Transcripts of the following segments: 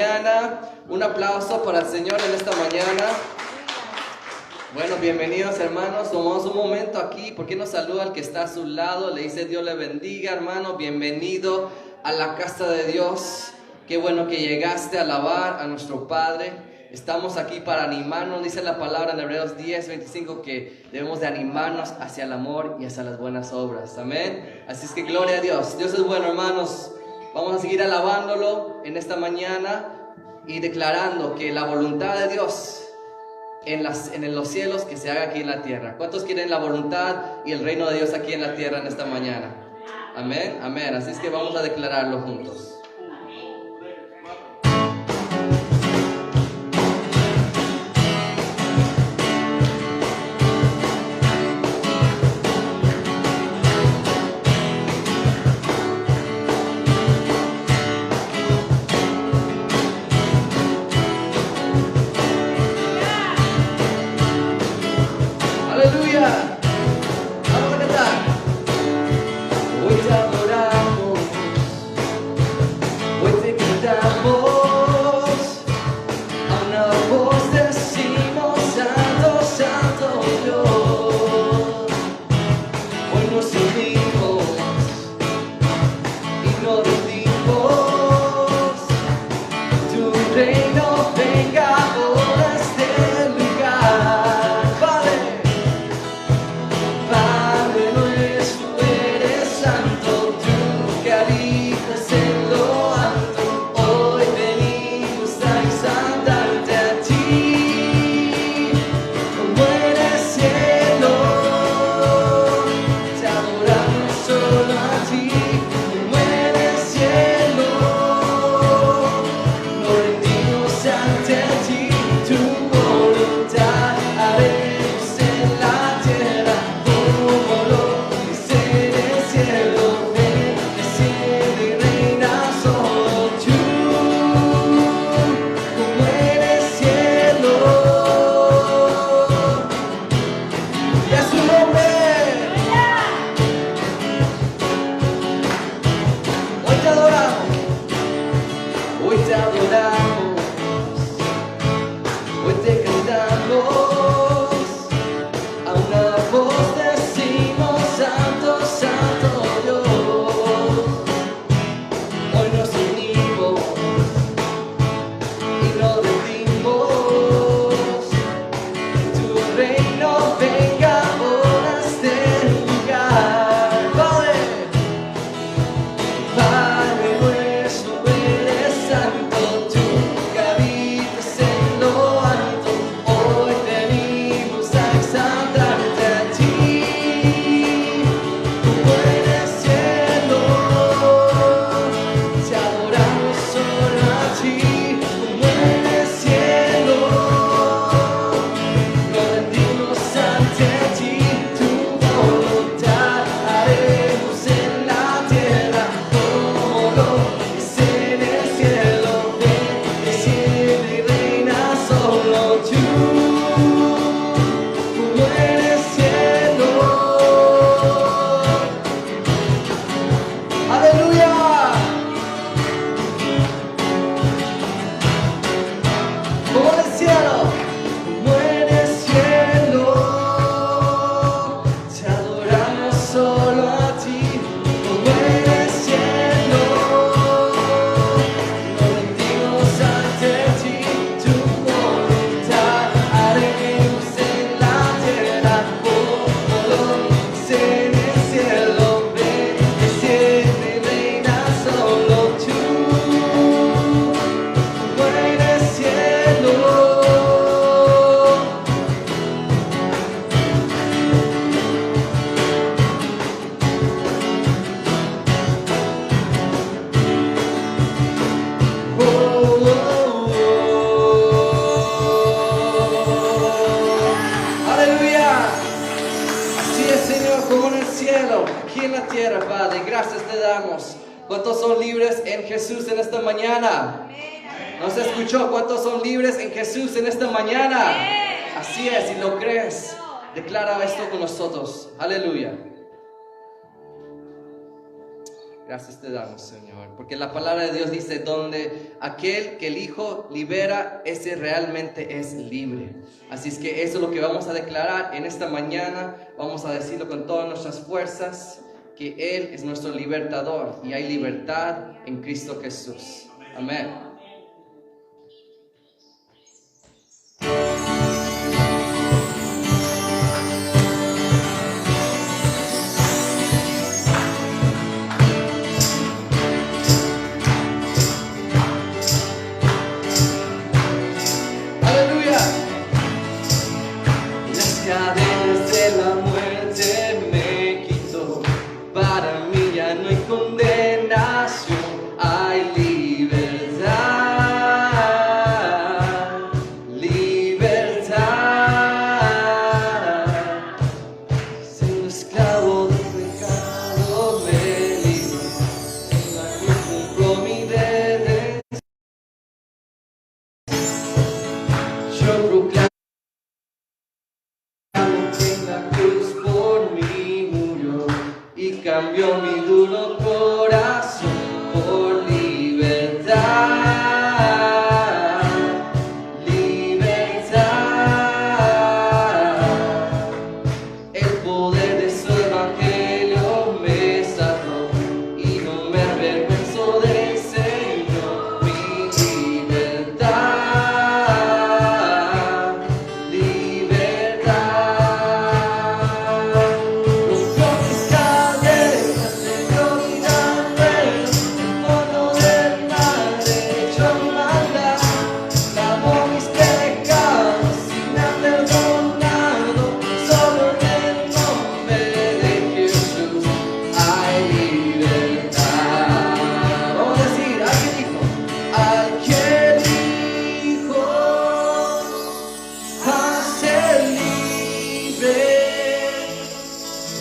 mañana. Un aplauso para el Señor en esta mañana. Bueno, bienvenidos hermanos. Tomamos un momento aquí. ¿Por qué no saluda al que está a su lado? Le dice Dios le bendiga, hermano. Bienvenido a la casa de Dios. Qué bueno que llegaste a alabar a nuestro Padre. Estamos aquí para animarnos. Dice la palabra en Hebreos 10:25 que debemos de animarnos hacia el amor y hacia las buenas obras. Amén. Así es que gloria a Dios. Dios es bueno, hermanos. Vamos a seguir alabándolo en esta mañana y declarando que la voluntad de Dios en los cielos que se haga aquí en la tierra. ¿Cuántos quieren la voluntad y el reino de Dios aquí en la tierra en esta mañana? Amén, amén. Así es que vamos a declararlo juntos. Aleluya. Vamos a cantar. Hoy te adoramos, hoy te cantamos, a una voz decimos santo, santo Dios. Hoy nos unimos y nos rendimos. Tu reino venga ahora a este lugar. ¿Cuántos son libres en Jesús en esta mañana? ¿No se escuchó? ¿Cuántos son libres en Jesús en esta mañana? Así es, si lo crees, declara esto con nosotros. Aleluya. Gracias te damos, Señor, porque la palabra de Dios dice, donde aquel que el Hijo libera, ese realmente es libre. Así es que eso es lo que vamos a declarar en esta mañana. Vamos a decirlo con todas nuestras fuerzas, que Él es nuestro libertador y hay libertad en Cristo Jesús. Amén. Cadenas de la muerte me quitó, para mí ya no hay condenación, hay libertad, libertad. Siendo esclavo del pecado me libró, en la cruz compró mi redención. Yo proclamo cambió mi duro corazón por libertad, libertad. El poder de su evangelio me salvó y no me avergüenzo del Señor. Mi libertad, libertad.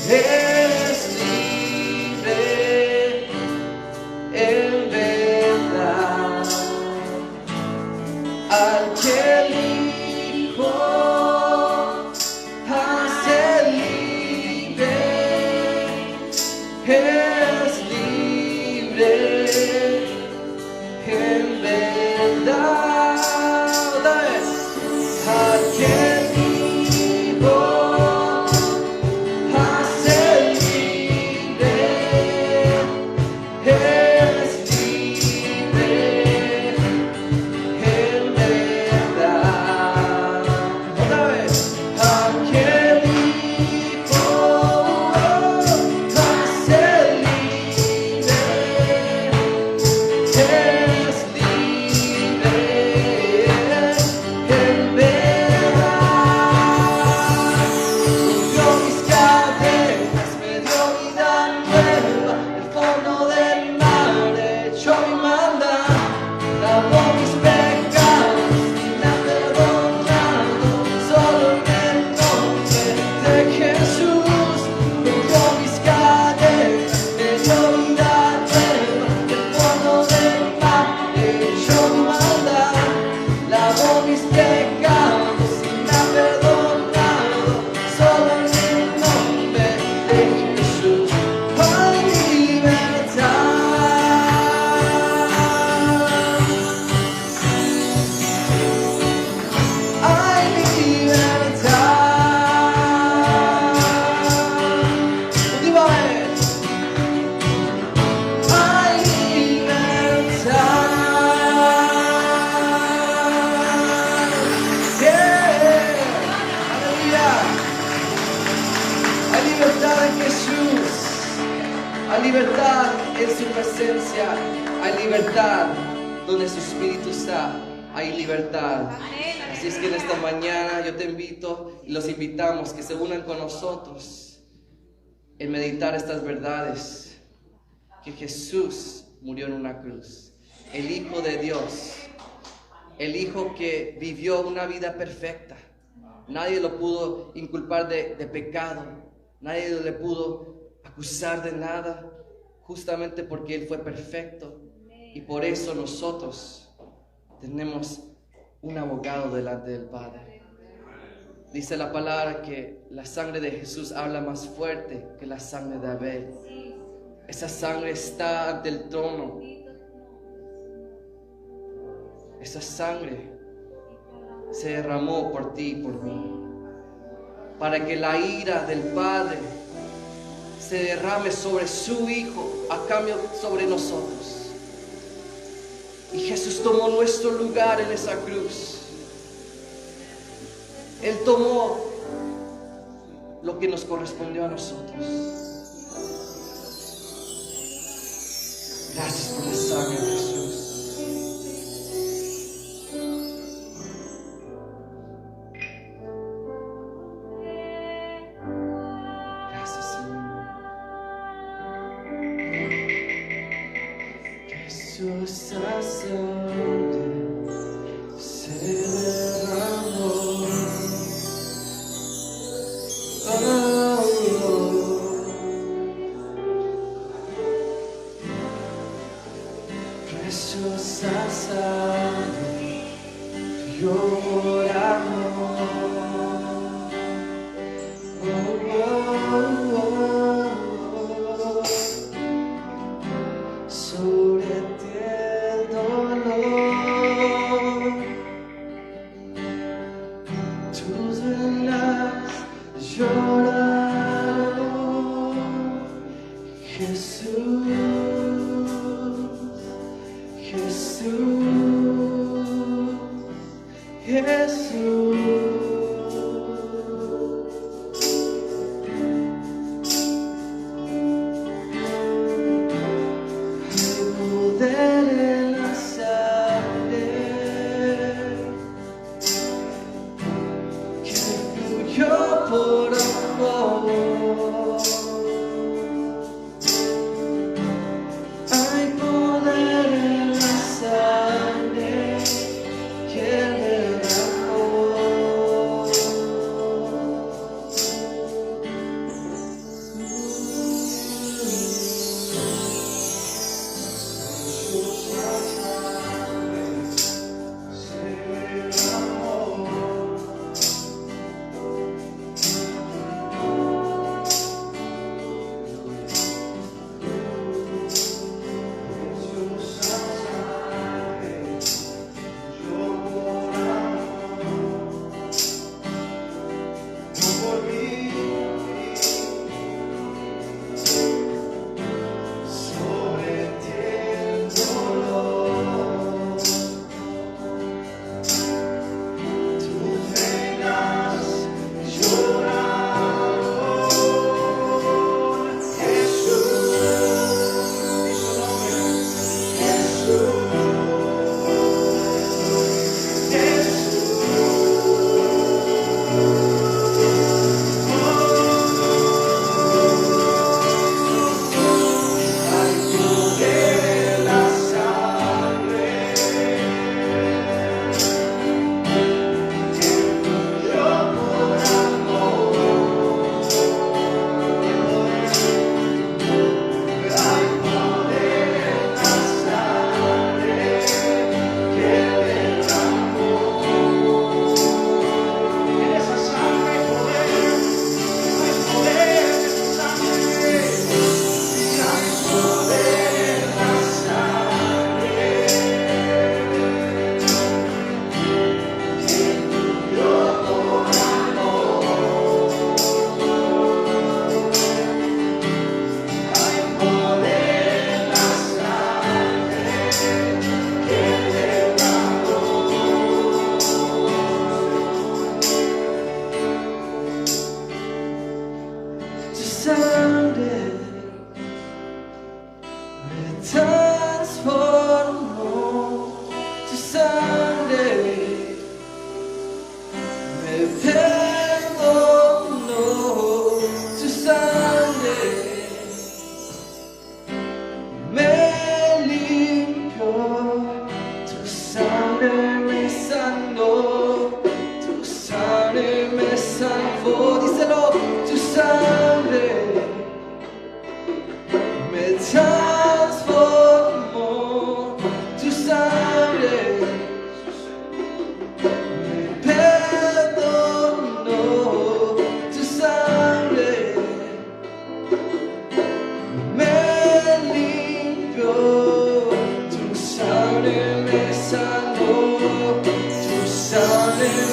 Es libre en verdad, al que el Hijo hace libre, es libre en verdad. Otra vez, al que el Hijo hay libertad en su presencia, hay libertad donde su espíritu está, hay libertad. Así es que en esta mañana yo te invito y los invitamos que se unan con nosotros en meditar estas verdades, que Jesús murió en una cruz, el Hijo de Dios, el Hijo que vivió una vida perfecta. Nadie lo pudo inculpar de pecado, nadie le pudo acusar de nada, justamente porque Él fue perfecto. Y por eso nosotros tenemos un abogado delante del Padre. Dice la palabra que la sangre de Jesús habla más fuerte que la sangre de Abel. Esa sangre está ante el trono. Esa sangre se derramó por ti y por mí, para que la ira del Padre se derrame sobre su Hijo, a cambio sobre nosotros. Y Jesús tomó nuestro lugar en esa cruz. Él tomó lo que nos correspondió a nosotros. Gracias por la sangre de Jesús. Gracias, Señor. Jesús, esa sangre se derramó. Preciosa sangre, lloramos. Sobre ti el dolor, tus venas lloraron. Jesús, Jesús, Jesús. Hay poder en la sangre que fluyó por amor. Hay poder en la sangre que derramó.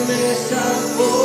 me salvó.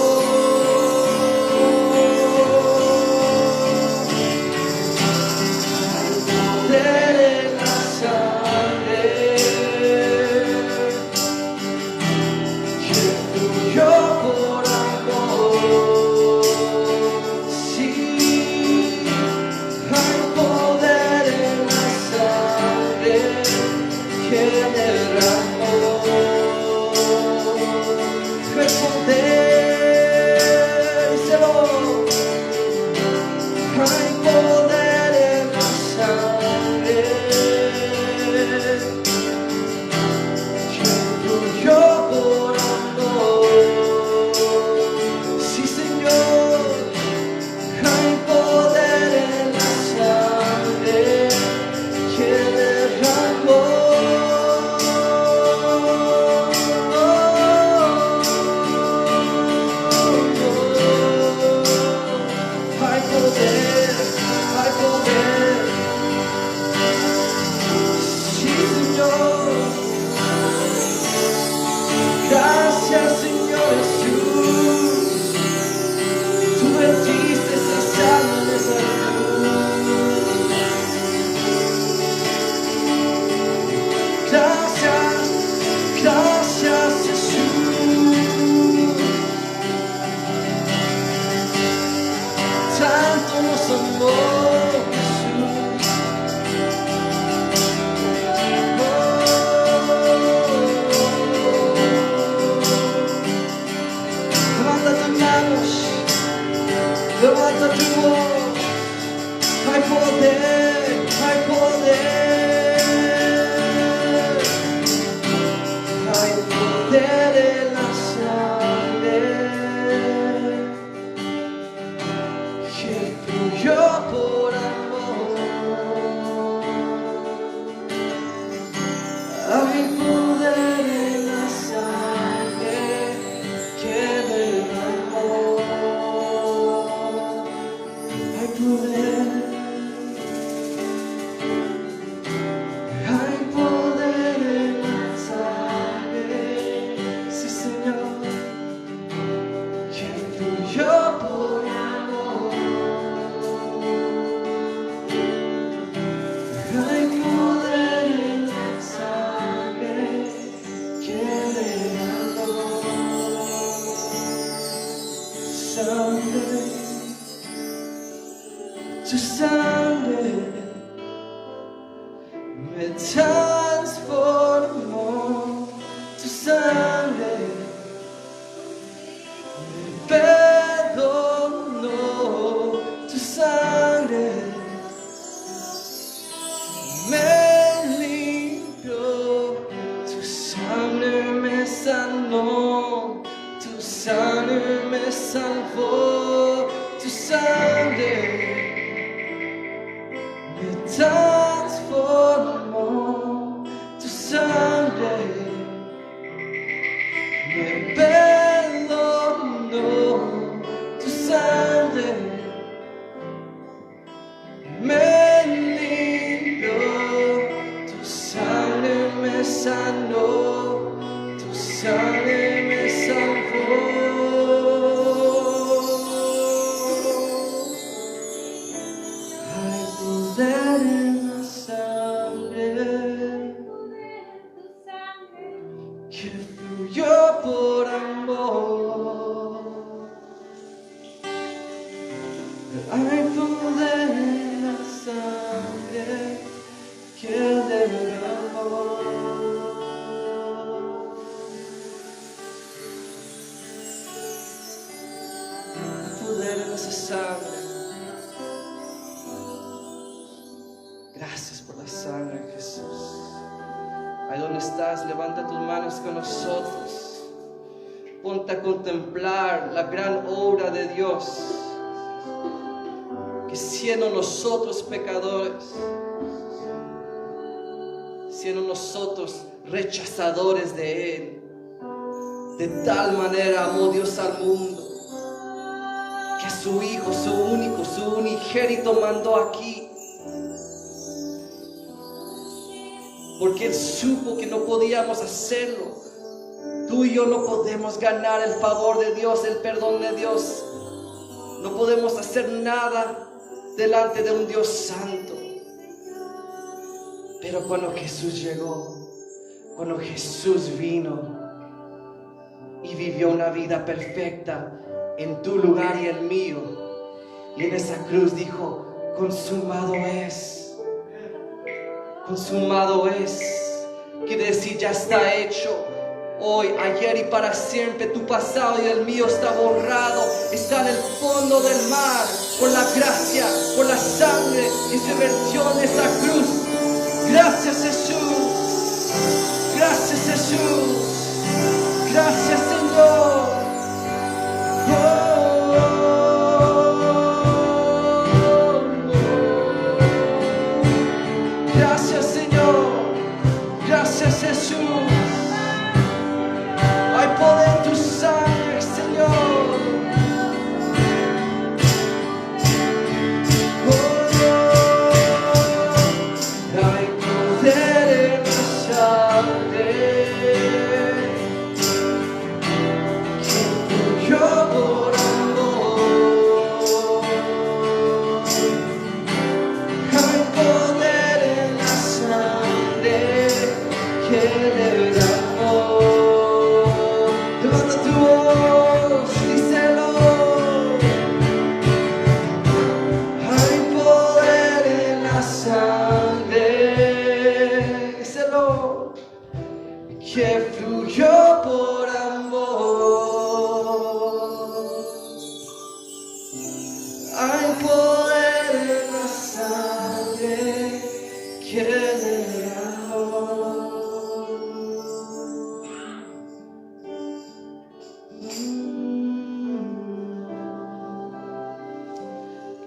Levanta tu voz, hay poder, hay poder, hay poder en la sangre que fluyó por amor. Hay poder en la sangre que derramó. Hay poder en la sangre, sí Señor, que fluyó por amor. Hay poder en la sangre que derramó. Sangre, tu sangre me transformó, tu sangre me perdonó, tu sangre me limpió, tu sangre me sanó, tu sangre me salvó, tu sangre me transformó, tu sangre me perdonó, tu sangre me limpió, tu sangre me sanó, tu sangre me salvó. Poder en la sangre que fluyó por amor. Hay poder en la sangre que derramó. Hay poder en esa sangre. Gracias por la sangre, Jesús. Ahí donde estás, levanta tus manos con nosotros. Ponte a contemplar la gran obra de Dios. Que siendo nosotros pecadores, siendo nosotros rechazadores de Él, de tal manera amó Dios al mundo, que su Hijo, su único, su unigénito mandó aquí. Porque Él supo que no podíamos hacerlo Tú y yo no podemos ganar el favor de Dios, el perdón de Dios. No podemos hacer nada delante de un Dios santo. Pero cuando Jesús llegó, cuando Jesús vino y vivió una vida perfecta en tu lugar y el mío, y en esa cruz dijo, consumado es. Consumado es. Quiere decir, ya está hecho. Hoy, ayer y para siempre, tu pasado y el mío está borrado. Está en el fondo del mar. Por la gracia, por la sangre que se vertió en esa cruz. Gracias, Jesús. Gracias, Jesús. Gracias, Señor. Gracias, Señor. Gracias, Jesús. Hay poder en tu sangre, Señor. Hay poder en tu sangre. Yo por amor. Hay poder en la sangre que derramó. Levanta tu voz, díselo. Hay poder en la sangre, díselo, que fluyó por amor. Hay poder en la sangre que derramó.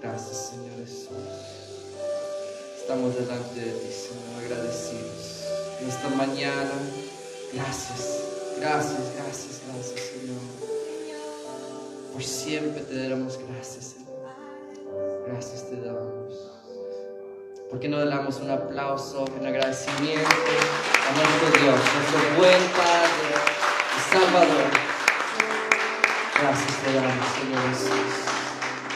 Gracias, Señor Jesús. Estamos delante de ti, Señor, agradecidos. En esta mañana, gracias, gracias, gracias, gracias, Señor. Por siempre te damos gracias, Señor. Gracias te damos. ¿Por qué no le damos un aplauso, un agradecimiento a nuestro Dios, nuestro buen Padre y Salvador? Gracias te damos, Señor Jesús.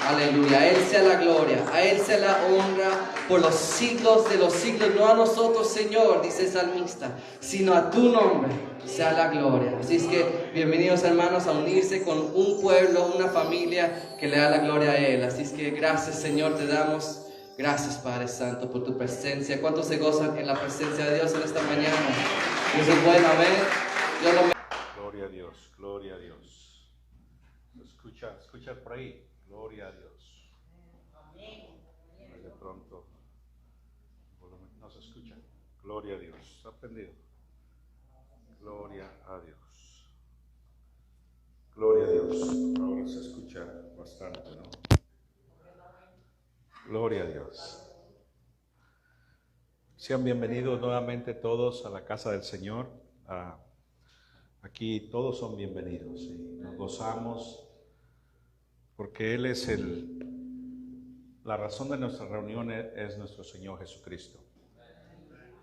Aleluya, a Él sea la gloria, a Él sea la honra por los siglos de los siglos. No a nosotros, Señor, dice el salmista, sino a tu nombre sea la gloria. Así es que bienvenidos, hermanos, a unirse con un pueblo, una familia que le da la gloria a Él. Así es que gracias, Señor, te damos. Gracias, Padre Santo, por tu presencia. ¿Cuántos se gozan en la presencia de Dios en esta mañana? Dios es bueno, amén. Dios lo... Gloria a Dios, gloria a Dios. Escucha por ahí. Gloria a Dios. Amén. De pronto no se escucha. Gloria a Dios. ¿Está prendido? Gloria a Dios. Gloria a Dios. Ahora se escucha bastante, ¿no? Gloria a Dios. Sean bienvenidos nuevamente todos a la casa del Señor. Aquí todos son bienvenidos y nos gozamos porque Él es la razón de nuestra reunión es nuestro Señor Jesucristo.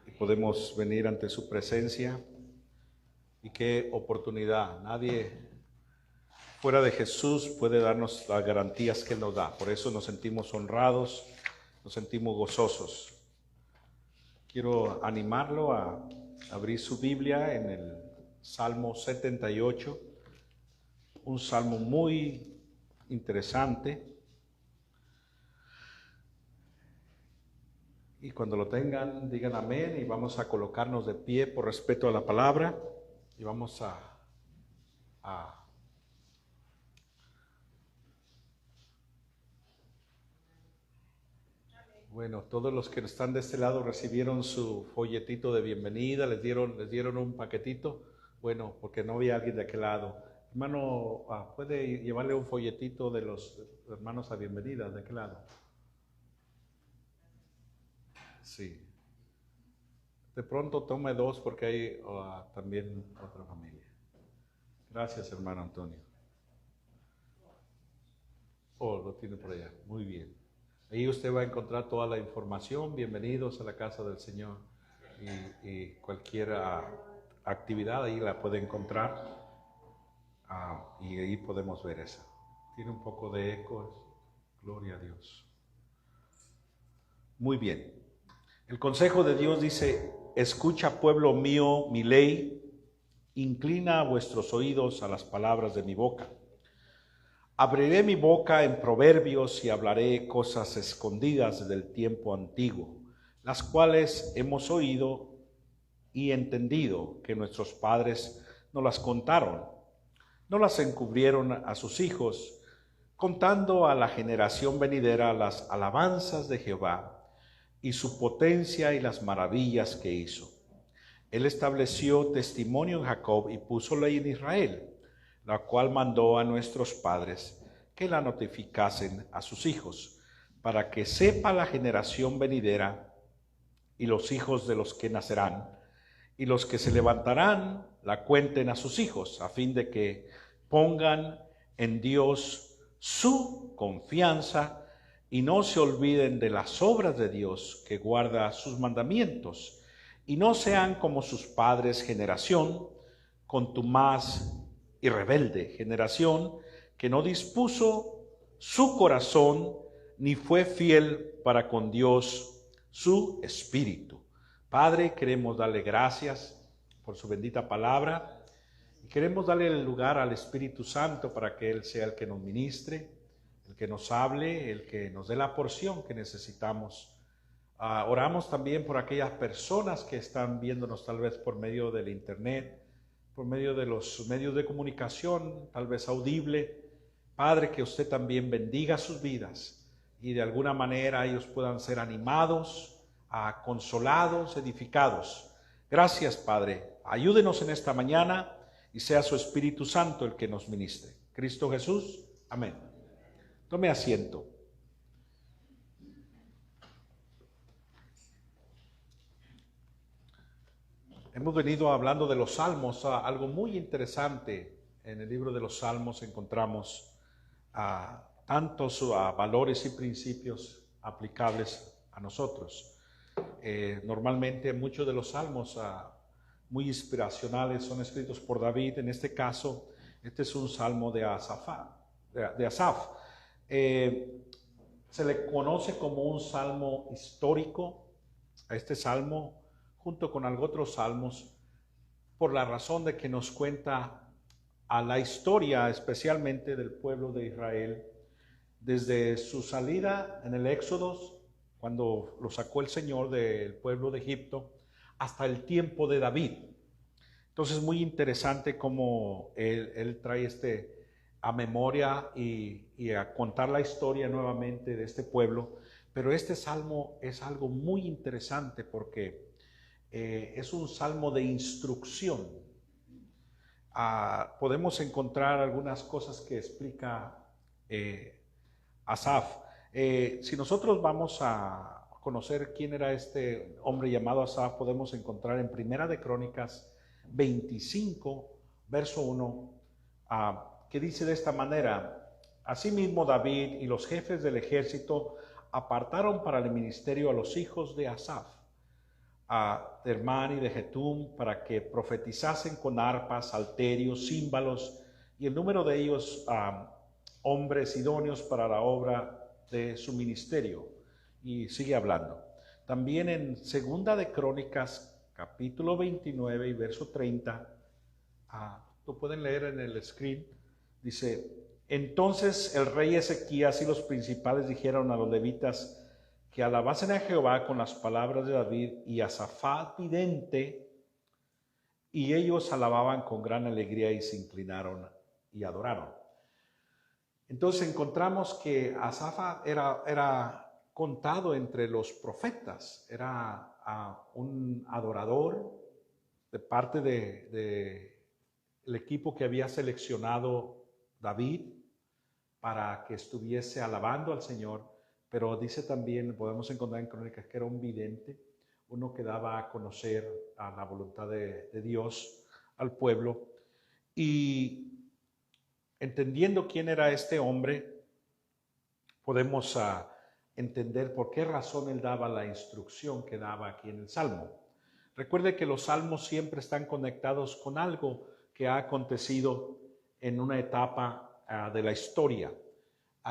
Y podemos venir ante su presencia y qué oportunidad. Nadie fuera de Jesús puede darnos las garantías que Él nos da. Por eso nos sentimos honrados, nos sentimos gozosos. Quiero animarlo a abrir su Biblia en el Salmo 78, un salmo muy interesante. Y cuando lo tengan, digan amén y vamos a colocarnos de pie por respeto a la palabra y vamos a Bueno, todos los que están de este lado recibieron su folletito de bienvenida, les dieron un paquetito. Bueno, porque no había alguien de aquel lado. Hermano, ¿puede llevarle un folletito de los hermanos a bienvenida de aquel lado? Sí. De pronto tome dos porque hay también otra familia. Gracias, hermano Antonio. Oh, lo tiene por allá. Muy bien. Ahí usted va a encontrar toda la información. Bienvenidos a la casa del Señor. Y cualquier actividad ahí la puede encontrar. Y ahí podemos ver esa. Tiene un poco de eco. Gloria a Dios. Muy bien. El consejo de Dios dice: escucha, pueblo mío, mi ley, inclina vuestros oídos a las palabras de mi boca. Abriré mi boca en proverbios y hablaré cosas escondidas desde el tiempo antiguo, las cuales hemos oído y entendido que nuestros padres nos las contaron. No las encubrieron a sus hijos, contando a la generación venidera las alabanzas de Jehová y su potencia y las maravillas que hizo. Él estableció testimonio en Jacob y puso ley en Israel, la cual mandó a nuestros padres que la notificasen a sus hijos, para que sepa la generación venidera y los hijos de los que nacerán, y los que se levantarán la cuenten a sus hijos, a fin de que pongan en Dios su confianza y no se olviden de las obras de Dios, que guarda sus mandamientos, y no sean como sus padres, generación contumaz y rebelde, generación que no dispuso su corazón ni fue fiel para con Dios su espíritu. Padre, queremos darle gracias por su bendita palabra. Queremos darle el lugar al Espíritu Santo para que Él sea el que nos ministre, el que nos hable, el que nos dé la porción que necesitamos. Oramos también por aquellas personas que están viéndonos tal vez por medio del internet, por medio de los medios de comunicación, tal vez audible. Padre, que usted también bendiga sus vidas y de alguna manera ellos puedan ser animados, consolados, edificados. Gracias, Padre. Ayúdenos en esta mañana y sea su Espíritu Santo el que nos ministre. Cristo Jesús, amén. Tome asiento. Hemos venido hablando de los Salmos, algo muy interesante. En el libro de los Salmos encontramos tantos valores y principios aplicables a nosotros. Normalmente muchos de los Salmos muy inspiracionales son escritos por David. En este caso, este es un salmo de Asaf. Se le conoce como un salmo histórico a este salmo, junto con otros salmos, por la razón de que nos cuenta a la historia, especialmente del pueblo de Israel, desde su salida en el Éxodo, cuando lo sacó el Señor del pueblo de Egipto, hasta el tiempo de David. Entonces, muy interesante cómo él trae a memoria y a contar la historia nuevamente de este pueblo. Pero este salmo es algo muy interesante porque es un salmo de instrucción. Podemos encontrar algunas cosas que explica Asaf. Si nosotros vamos a conocer quién era este hombre llamado Asaf, podemos encontrar en Primera de Crónicas 25, verso 1, que dice de esta manera: asimismo David y los jefes del ejército apartaron para el ministerio a los hijos de Asaf, de Hermán y de Jetum, para que profetizasen con arpas, salterios, címbalos, y el número de ellos hombres idóneos para la obra de su ministerio. Y sigue hablando. También en Segunda de Crónicas, capítulo 29 y verso 30, lo pueden leer en el screen, dice: entonces el rey Ezequías y los principales dijeron a los levitas que alabasen a Jehová con las palabras de David y Asafat vidente, y ellos alababan con gran alegría y se inclinaron y adoraron. Entonces encontramos que Asaf era contado entre los profetas, era un adorador de parte del equipo que había seleccionado David para que estuviese alabando al Señor. Pero dice también, podemos encontrar en Crónicas, que era un vidente, uno que daba a conocer a la voluntad de Dios al pueblo. Y entendiendo quién era este hombre, podemos entender por qué razón él daba la instrucción que daba aquí en el Salmo. Recuerde que los salmos siempre están conectados con algo que ha acontecido en una etapa de la historia,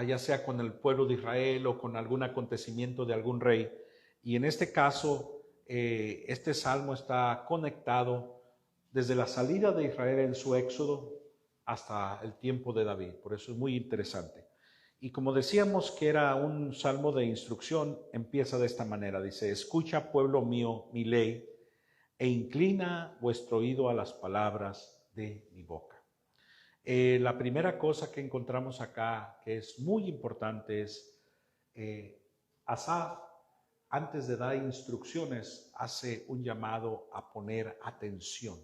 ya sea con el pueblo de Israel o con algún acontecimiento de algún rey. Y en este caso, este salmo está conectado desde la salida de Israel en su éxodo hasta el tiempo de David. Por eso es muy interesante. Y como decíamos que era un salmo de instrucción, empieza de esta manera. Dice: escucha, pueblo mío, mi ley, e inclina vuestro oído a las palabras de mi boca. La primera cosa que encontramos acá, que es muy importante, es Asaf, antes de dar instrucciones, hace un llamado a poner atención.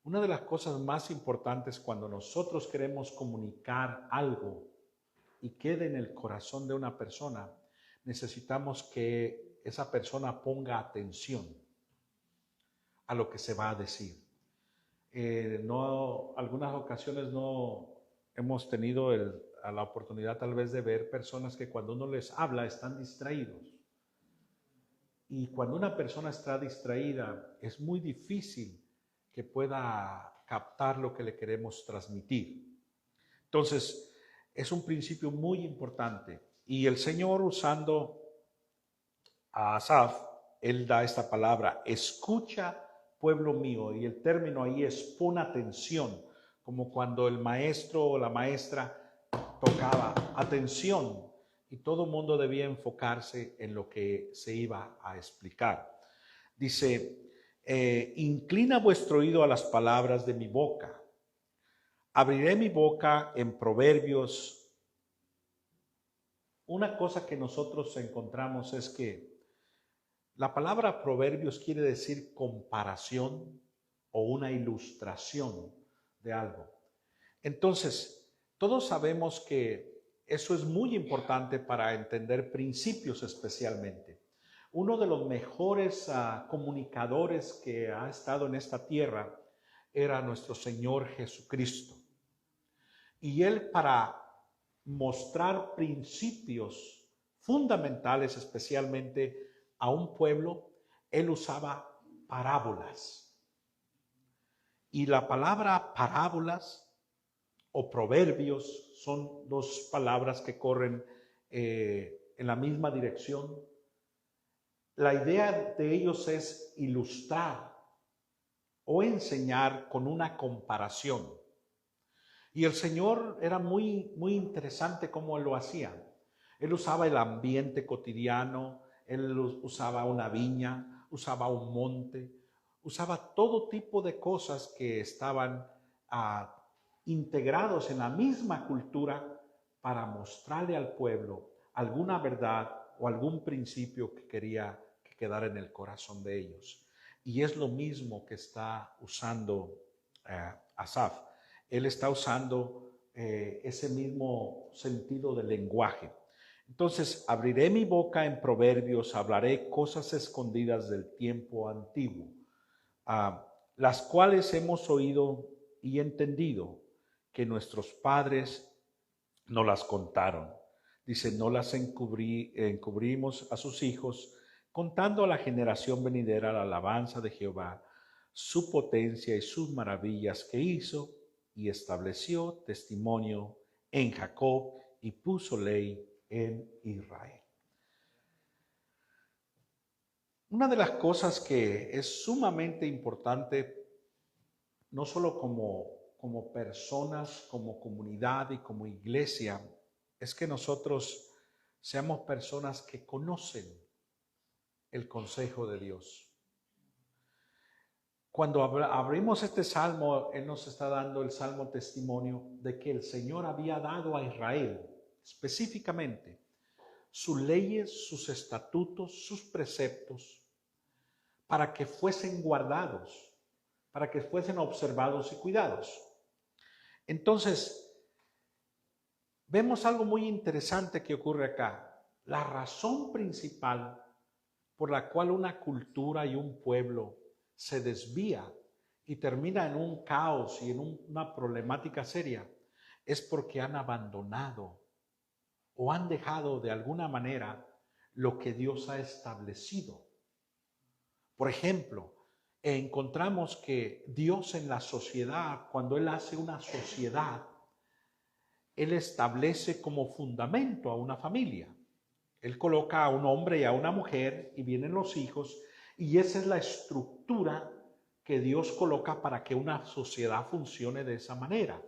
Una de las cosas más importantes cuando nosotros queremos comunicar algo y quede en el corazón de una persona, necesitamos que esa persona ponga atención a lo que se va a decir. Algunas ocasiones no hemos tenido la oportunidad tal vez de ver personas que cuando uno les habla están distraídos. Y cuando una persona está distraída, es muy difícil que pueda captar lo que le queremos transmitir. Entonces, es un principio muy importante. Y el Señor, usando a Asaf, Él da esta palabra: escucha, pueblo mío. Y el término ahí es pon atención, como cuando el maestro o la maestra tocaba atención y todo el mundo debía enfocarse en lo que se iba a explicar. Dice: inclina vuestro oído a las palabras de mi boca. Abriré mi boca en proverbios. Una cosa que nosotros encontramos es que la palabra proverbios quiere decir comparación o una ilustración de algo. Entonces, todos sabemos que eso es muy importante para entender principios especialmente. Uno de los mejores comunicadores que ha estado en esta tierra era nuestro Señor Jesucristo. Y Él, para mostrar principios fundamentales especialmente a un pueblo, Él usaba parábolas. Y la palabra parábolas o proverbios son dos palabras que corren en la misma dirección. La idea de ellos es ilustrar o enseñar con una comparación. Y el Señor era muy interesante cómo Él lo hacía. Él usaba el ambiente cotidiano, Él usaba una viña, usaba un monte, usaba todo tipo de cosas que estaban integrados en la misma cultura para mostrarle al pueblo alguna verdad o algún principio que quería que quedara en el corazón de ellos. Y es lo mismo que está usando Asaf. Él está usando ese mismo sentido del lenguaje. Entonces, abriré mi boca en proverbios, hablaré cosas escondidas del tiempo antiguo, las cuales hemos oído y entendido que nuestros padres nos las contaron. Dice: no las encubrimos a sus hijos, contando a la generación venidera la alabanza de Jehová, su potencia y sus maravillas que hizo, y estableció testimonio en Jacob y puso ley en Israel. Una de las cosas que es sumamente importante, no solo como personas, como comunidad y como iglesia, es que nosotros seamos personas que conocen el consejo de Dios. Cuando abrimos este salmo, Él nos está dando el salmo testimonio de que el Señor había dado a Israel específicamente sus leyes, sus estatutos, sus preceptos, para que fuesen guardados, para que fuesen observados y cuidados. Entonces, vemos algo muy interesante que ocurre acá. La razón principal por la cual una cultura y un pueblo se desvía y termina en un caos y en una problemática seria, es porque han abandonado o han dejado de alguna manera lo que Dios ha establecido. Por ejemplo, encontramos que Dios en la sociedad, cuando Él hace una sociedad, Él establece como fundamento a una familia. Él coloca a un hombre y a una mujer y vienen los hijos, y esa es la estructura que Dios coloca para que una sociedad funcione de esa manera.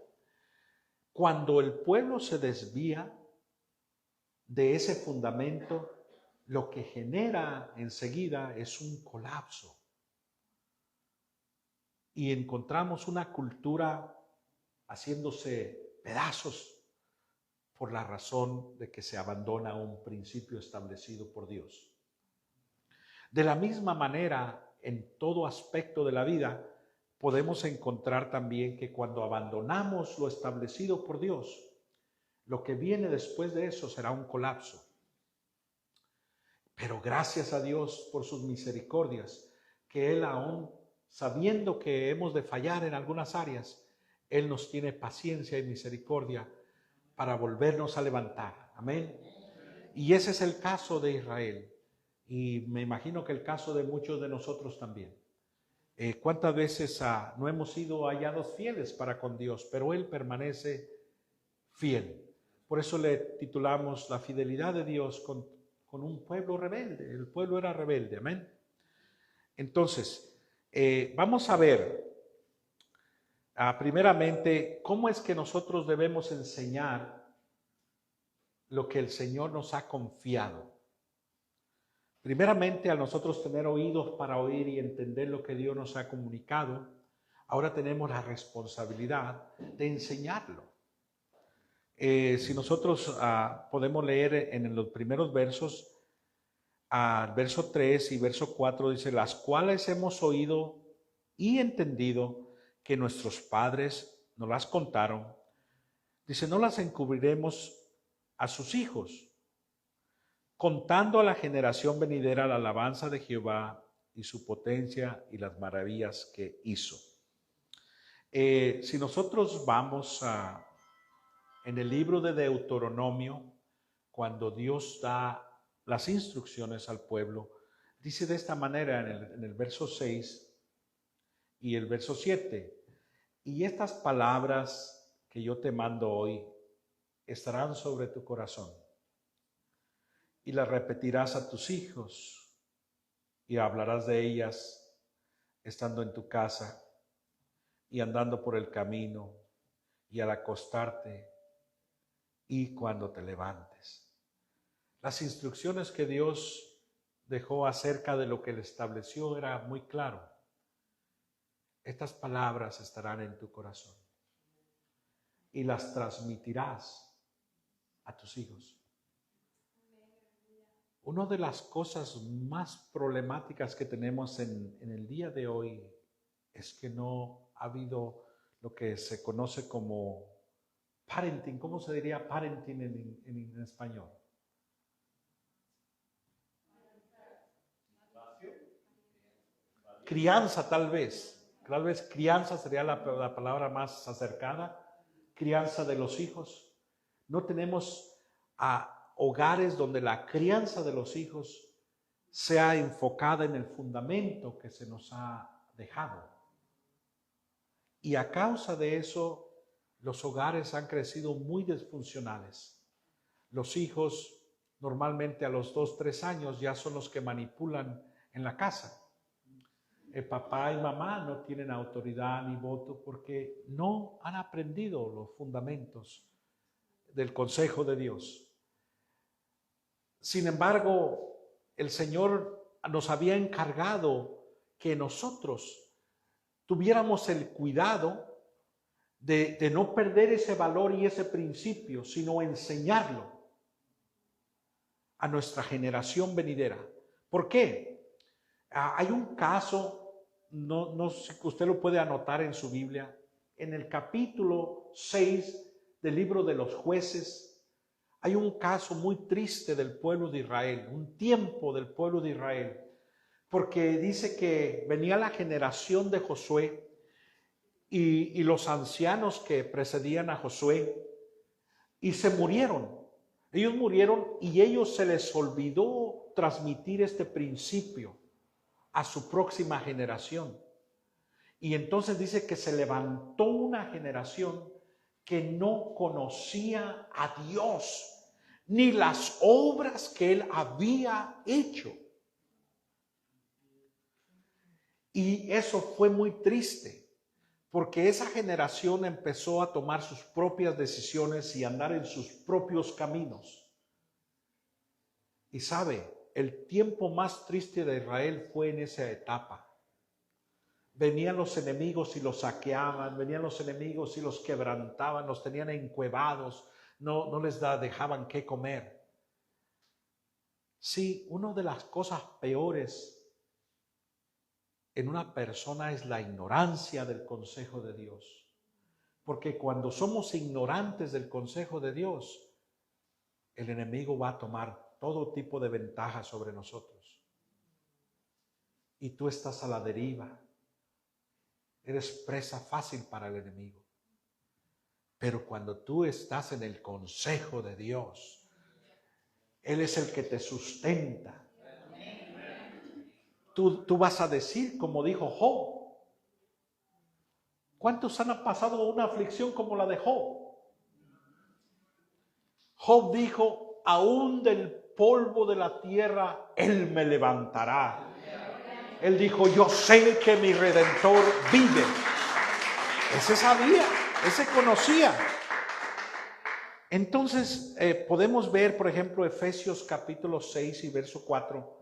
Cuando el pueblo se desvía de ese fundamento, lo que genera enseguida es un colapso. Y encontramos una cultura haciéndose pedazos por la razón de que se abandona un principio establecido por Dios. De la misma manera, en todo aspecto de la vida, podemos encontrar también que cuando abandonamos lo establecido por Dios, lo que viene después de eso será un colapso. Pero gracias a Dios por sus misericordias, que Él aún sabiendo que hemos de fallar en algunas áreas, Él nos tiene paciencia y misericordia para volvernos a levantar. Amén. Y ese es el caso de Israel. Y me imagino que el caso de muchos de nosotros también. ¿Cuántas veces no hemos sido hallados fieles para con Dios? Pero Él permanece fiel. Por eso le titulamos La fidelidad de Dios con un pueblo rebelde. El pueblo era rebelde. Amén. Entonces, vamos a ver primeramente cómo es que nosotros debemos enseñar lo que el Señor nos ha confiado. Primeramente, al nosotros tener oídos para oír y entender lo que Dios nos ha comunicado, ahora tenemos la responsabilidad de enseñarlo. Si nosotros podemos leer en los primeros versos, verso 3 y verso 4 dice, las cuales hemos oído y entendido que nuestros padres nos las contaron. Dice, no las encubriremos a sus hijos, contando a la generación venidera la alabanza de Jehová y su potencia y las maravillas que hizo. Si nosotros vamos en el libro de Deuteronomio, cuando Dios da las instrucciones al pueblo, dice de esta manera en el verso 6 y el verso 7, y estas palabras que yo te mando hoy estarán sobre tu corazón, y las repetirás a tus hijos, y hablarás de ellas estando en tu casa, y andando por el camino, y al acostarte, y cuando te levantes. Las instrucciones que Dios dejó acerca de lo que Él estableció era muy claro. Estas palabras estarán en tu corazón y las transmitirás a tus hijos. Una de las cosas más problemáticas que tenemos en el día de hoy es que no ha habido lo que se conoce como parenting. ¿Cómo se diría parenting en español? Crianza, tal vez. Tal vez crianza sería la palabra más acercada. Crianza de los hijos. No tenemos hogares donde la crianza de los hijos sea enfocada en el fundamento que se nos ha dejado. Y a causa de eso, los hogares han crecido muy disfuncionales. Los hijos normalmente a los 2, 3 años ya son los que manipulan en la casa. El papá y mamá no tienen autoridad ni voto porque no han aprendido los fundamentos del consejo de Dios. Sin embargo, el Señor nos había encargado que nosotros tuviéramos el cuidado de no perder ese valor y ese principio, sino enseñarlo a nuestra generación venidera. ¿Por qué? Hay un caso, no sé que usted lo puede anotar en su Biblia, en el capítulo 6 del libro de los Jueces, hay un caso muy triste del pueblo de Israel, un tiempo del pueblo de Israel, porque dice que venía la generación de Josué y los ancianos que precedían a Josué y se murieron. Ellos murieron y ellos se les olvidó transmitir este principio a su próxima generación. Y entonces dice que se levantó una generación que no conocía a Dios, ni las obras que Él había hecho. Y eso fue muy triste, porque esa generación empezó a tomar sus propias decisiones y andar en sus propios caminos. Y sabe, el tiempo más triste de Israel fue en esa etapa. Venían los enemigos y los saqueaban, venían los enemigos y los quebrantaban, los tenían encuevados, no les dejaban qué comer. Sí, una de las cosas peores en una persona es la ignorancia del consejo de Dios. Porque cuando somos ignorantes del consejo de Dios, el enemigo va a tomar todo tipo de ventaja sobre nosotros. Y tú estás a la deriva. Eres presa fácil para el enemigo. Pero cuando tú estás en el consejo de Dios, Él es el que te sustenta. Tú vas a decir, como dijo Job. ¿Cuántos han pasado una aflicción como la de Job? Job dijo, aún del polvo de la tierra, Él me levantará. Él dijo, yo sé que mi Redentor vive. Ese sabía, ese conocía. Entonces, podemos ver, por ejemplo, Efesios capítulo 6 y verso 4,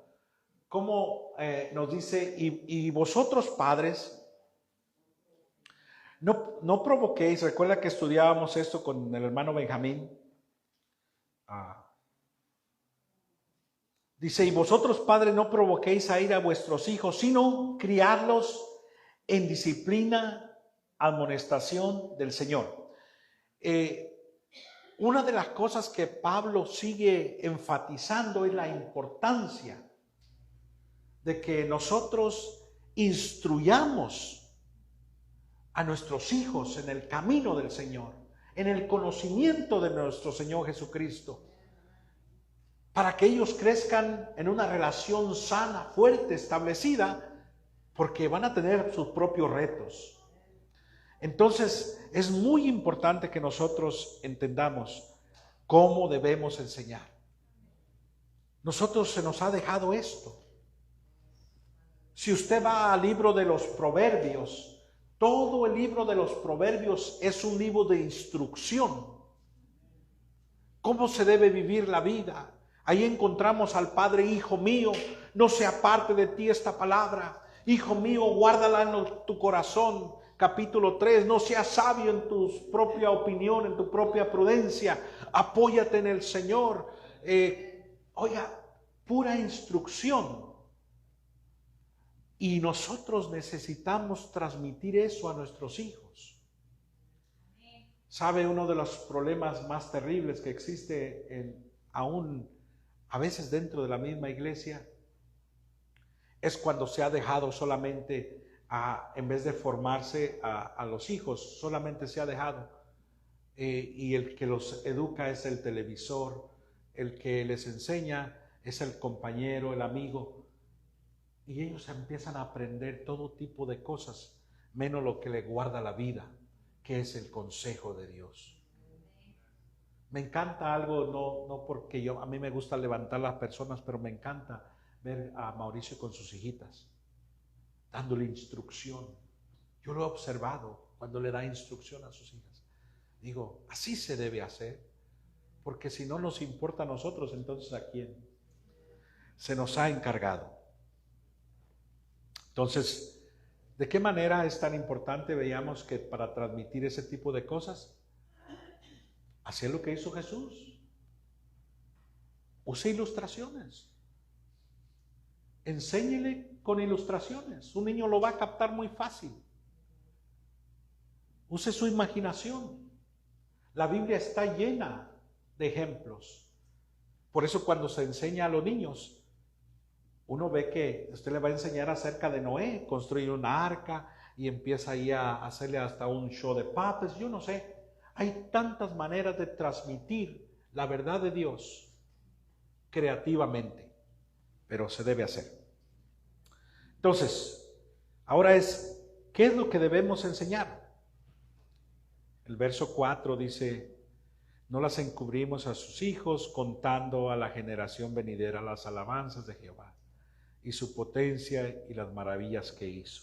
cómo nos dice, y vosotros padres, no provoquéis. Recuerda que estudiábamos esto con el hermano Benjamín. Dice, y vosotros padres no provoquéis a ira a vuestros hijos, sino criarlos en disciplina, amonestación del Señor. Una de las cosas que Pablo sigue enfatizando es la importancia de que nosotros instruyamos a nuestros hijos en el camino del Señor, en el conocimiento de nuestro Señor Jesucristo, para que ellos crezcan en una relación sana, fuerte, establecida, porque van a tener sus propios retos. Entonces, es muy importante que nosotros entendamos cómo debemos enseñar. Nosotros se nos ha dejado esto. Si usted va al libro de los Proverbios, todo el libro de los Proverbios es un libro de instrucción. ¿Cómo se debe vivir la vida? Ahí encontramos al Padre, hijo mío, no se aparte de ti esta palabra. Hijo mío, guárdala en tu corazón. Capítulo 3, no seas sabio en tu propia opinión, en tu propia prudencia. Apóyate en el Señor. Oiga, pura instrucción. Y nosotros necesitamos transmitir eso a nuestros hijos. ¿Sabe? Uno de los problemas más terribles que existe aún a veces dentro de la misma iglesia es cuando se ha dejado solamente, en vez de formarse a los hijos, solamente se ha dejado. Y el que los educa es el televisor, el que les enseña es el compañero, el amigo. Y ellos empiezan a aprender todo tipo de cosas, menos lo que le guarda la vida, que es el consejo de Dios. Me encanta algo, no porque a mí me gusta levantar las personas, pero me encanta ver a Mauricio con sus hijitas, dándole instrucción. Yo lo he observado cuando le da instrucción a sus hijas. Digo, así se debe hacer, porque si no nos importa a nosotros, entonces ¿a quién? Se nos ha encargado. Entonces, ¿de qué manera es tan importante? Veíamos que para transmitir ese tipo de cosas, hacer lo que hizo Jesús. Use ilustraciones. Enséñele con ilustraciones. Un niño lo va a captar muy fácil. Use su imaginación. La Biblia está llena de ejemplos. Por eso cuando se enseña a los niños, uno ve que usted le va a enseñar acerca de Noé, construir una arca y empieza ahí a hacerle hasta un show de papas, yo no sé. Hay tantas maneras de transmitir la verdad de Dios creativamente, pero se debe hacer. Entonces, ahora ¿qué es lo que debemos enseñar? El verso 4 dice, no las encubrimos a sus hijos, contando a la generación venidera las alabanzas de Jehová y su potencia y las maravillas que hizo.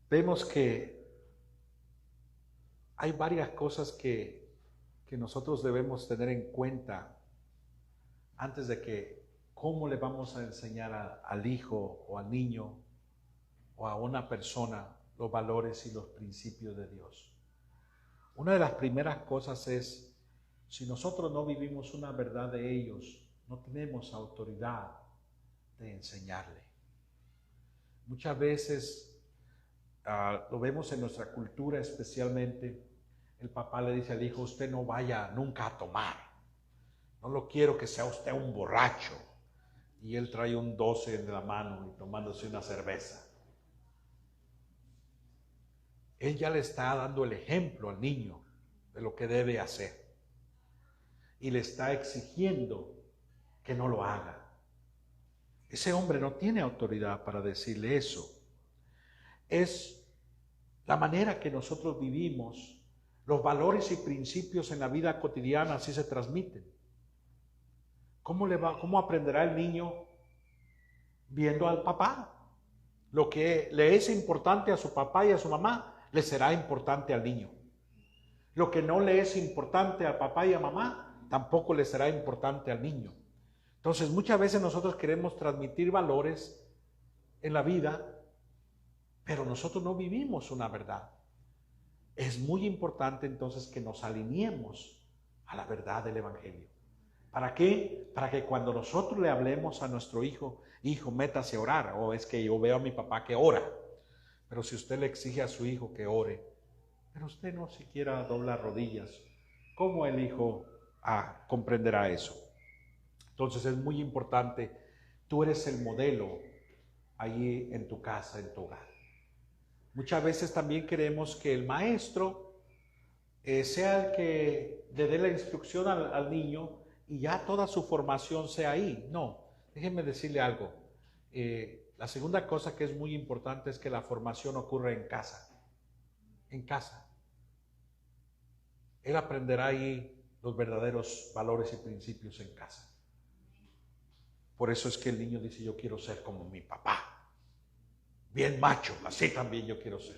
Vemos que hay varias cosas que nosotros debemos tener en cuenta antes de que cómo le vamos a enseñar al hijo o al niño o a una persona los valores y los principios de Dios. Una de las primeras cosas es, si nosotros no vivimos una verdad de ellos, no tenemos autoridad de enseñarle. Muchas veces lo vemos en nuestra cultura especialmente, el papá le dice al hijo, usted no vaya nunca a tomar, no lo quiero que sea usted un borracho, y él trae un 12 en la mano y tomándose una cerveza. Él ya le está dando el ejemplo al niño de lo que debe hacer y le está exigiendo que no lo haga. Ese hombre no tiene autoridad para decirle eso. Es la manera que nosotros vivimos, los valores y principios en la vida cotidiana así se transmiten. ¿Cómo aprenderá el niño? Viendo al papá. Lo que le es importante a su papá y a su mamá, le será importante al niño. Lo que no le es importante al papá y a mamá, tampoco le será importante al niño. Entonces, muchas veces nosotros queremos transmitir valores en la vida, pero nosotros no vivimos una verdad. Es muy importante entonces que nos alineemos a la verdad del Evangelio. ¿Para qué? Para que cuando nosotros le hablemos a nuestro hijo, métase a orar, o es que yo veo a mi papá que ora. Pero si usted le exige a su hijo que ore, pero usted no siquiera dobla rodillas, ¿cómo el hijo comprenderá eso? Entonces es muy importante, tú eres el modelo allí en tu casa, en tu hogar. Muchas veces también queremos que el maestro sea el que le dé la instrucción al niño y ya toda su formación sea ahí. No, déjenme decirle algo. La segunda cosa que es muy importante es que la formación ocurre en casa. En casa. Él aprenderá ahí los verdaderos valores y principios en casa. Por eso es que el niño dice, yo quiero ser como mi papá. Bien macho, así también yo quiero ser.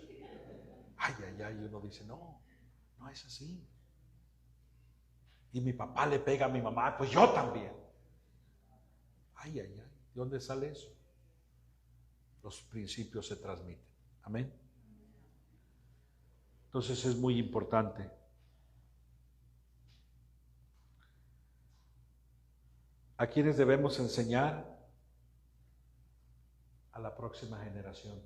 Ay, y uno dice, no es así. Y mi papá le pega a mi mamá, pues yo también. Ay, ¿de dónde sale eso? Los principios se transmiten. Amén. Entonces es muy importante. ¿A quiénes debemos enseñar? A la próxima generación.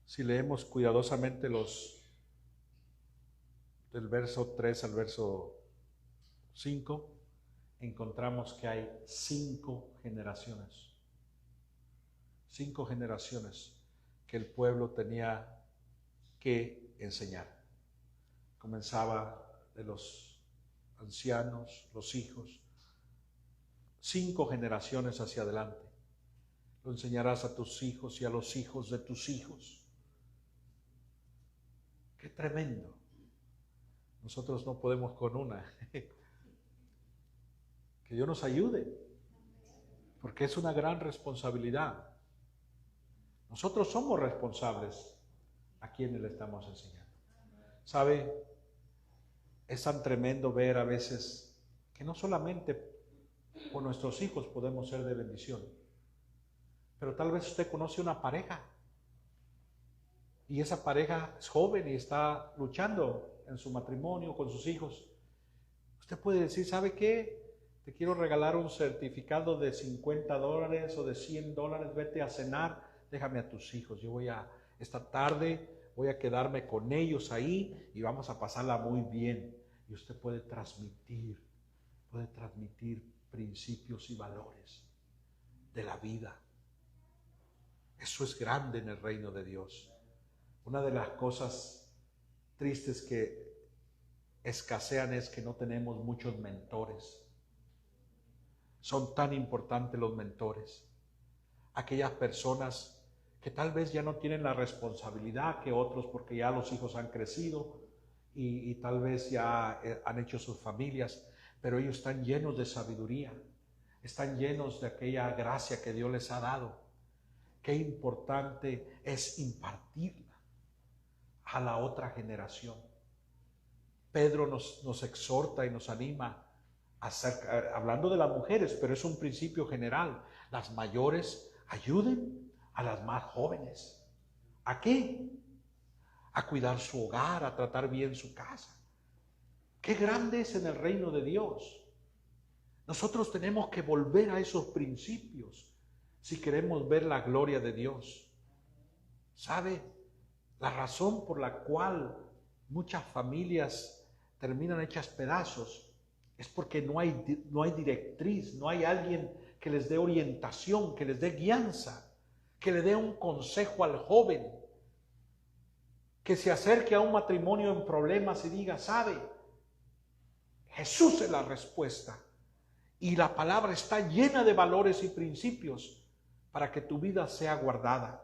Si leemos cuidadosamente del verso 3 al verso 5, encontramos que hay 5 generaciones. 5 generaciones que el pueblo tenía que enseñar. Comenzaba de los ancianos, los hijos, 5 generaciones hacia adelante. Lo enseñarás a tus hijos y a los hijos de tus hijos. ¡Qué tremendo! Nosotros no podemos con una. Que Dios nos ayude, porque es una gran responsabilidad. Nosotros somos responsables a quienes le estamos enseñando. ¿Sabe? Es tan tremendo ver a veces que no solamente por nuestros hijos podemos ser de bendición, pero tal vez usted conoce una pareja y esa pareja es joven y está luchando en su matrimonio con sus hijos. Usted puede decir, ¿sabe qué? Te quiero regalar un certificado de $50 o de $100, vete a cenar, déjame a tus hijos, esta tarde voy a quedarme con ellos ahí y vamos a pasarla muy bien. Y usted puede transmitir principios y valores de la vida. Eso es grande en el reino de Dios. Una de las cosas tristes que escasean es que no tenemos muchos mentores. Son tan importantes los mentores. Aquellas personas que tal vez ya no tienen la responsabilidad que otros porque ya los hijos han crecido y tal vez ya han hecho sus familias, pero ellos están llenos de sabiduría, están llenos de aquella gracia que Dios les ha dado. Qué importante es impartirla a la otra generación. Pedro nos exhorta y nos anima hablando de las mujeres, pero es un principio general. Las mayores ayuden a las más jóvenes. ¿A qué? A cuidar su hogar, a tratar bien su casa. Qué grande es en el reino de Dios. Nosotros tenemos que volver a esos principios si queremos ver la gloria de Dios. ¿Sabe? La razón por la cual muchas familias terminan hechas pedazos es porque no hay directriz, no hay alguien que les dé orientación, que les dé guianza, que le dé un consejo al joven, que se acerque a un matrimonio en problemas y diga, ¿sabe? Jesús es la respuesta y la palabra está llena de valores y principios para que tu vida sea guardada.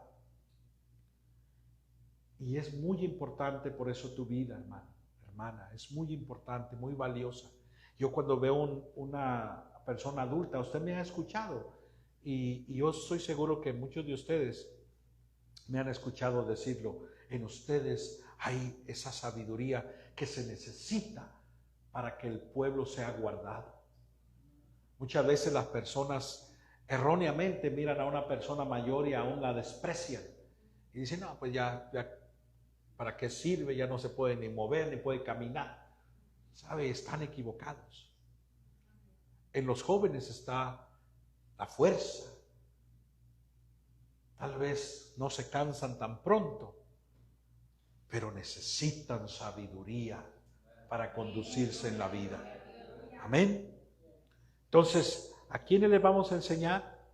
Y es muy importante por eso tu vida, hermano, hermana, es muy importante, muy valiosa. Yo cuando veo una persona adulta, usted me ha escuchado y yo estoy seguro que muchos de ustedes me han escuchado decirlo. En ustedes hay esa sabiduría que se necesita para que el pueblo sea guardado. Muchas veces las personas erróneamente miran a una persona mayor y aún la desprecian. Y dicen, no, pues ya ¿para qué sirve? Ya no se puede ni mover, ni puede caminar. ¿Sabe? Están equivocados. En los jóvenes está la fuerza. Tal vez no se cansan tan pronto, pero necesitan sabiduría para conducirse en la vida. Amén. Entonces, ¿a quiénes les vamos a enseñar?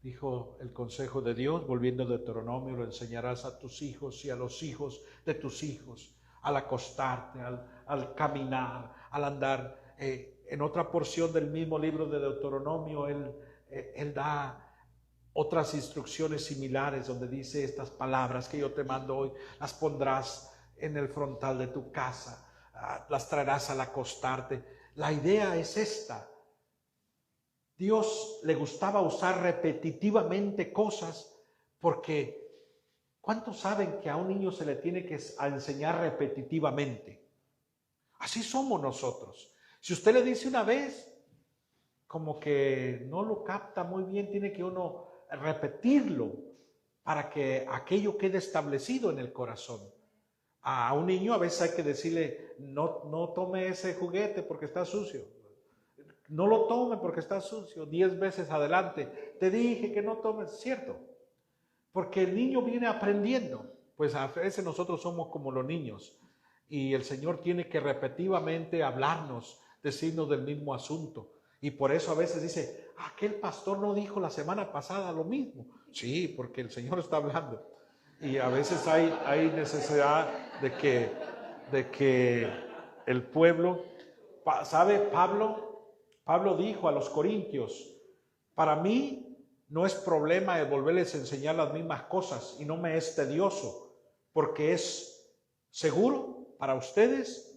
Dijo el consejo de Dios, volviendo a Deuteronomio, lo enseñarás a tus hijos y a los hijos de tus hijos, al acostarte, al caminar, al andar. En otra porción del mismo libro de Deuteronomio, él da otras instrucciones similares donde dice estas palabras que yo te mando hoy, las pondrás en el frontal de tu casa, las traerás al acostarte. La idea es esta. Dios le gustaba usar repetitivamente cosas porque ¿cuántos saben que a un niño se le tiene que enseñar repetitivamente? Así somos nosotros. Si usted le dice una vez, como que no lo capta muy bien, tiene que uno repetirlo para que aquello quede establecido en el corazón. A un niño a veces hay que decirle, no tome ese juguete porque está sucio. No lo tome porque está sucio. 10 veces adelante. Te dije que no tomes. ¿Cierto? Porque el niño viene aprendiendo. Pues a veces nosotros somos como los niños. Y el Señor tiene que repetitivamente hablarnos, decirnos del mismo asunto. Y por eso a veces dice, aquel pastor no dijo la semana pasada lo mismo. Sí, porque el Señor está hablando. Y a veces hay necesidad de que el pueblo, ¿sabe? Pablo dijo a los corintios, para mí no es problema de volverles a enseñar las mismas cosas y no me es tedioso, porque es seguro para ustedes,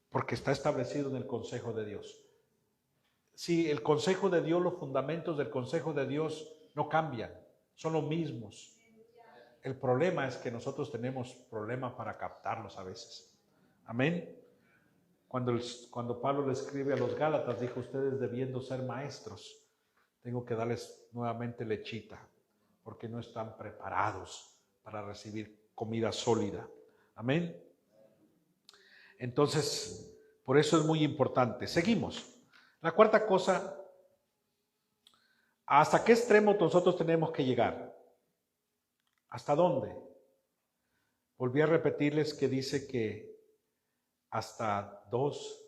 porque está establecido en el consejo de Dios. Si el consejo de Dios, los fundamentos del consejo de Dios no cambian, son los mismos. El problema es que nosotros tenemos problemas para captarlos a veces. Amén. Cuando Pablo le escribe a los Gálatas, dijo, ustedes debiendo ser maestros, tengo que darles nuevamente lechita, porque no están preparados para recibir comida sólida. Amén. Entonces, por eso es muy importante. Seguimos. La cuarta cosa, ¿hasta qué extremo nosotros tenemos que llegar? ¿Hasta dónde? Volví a repetirles que dice que hasta 2,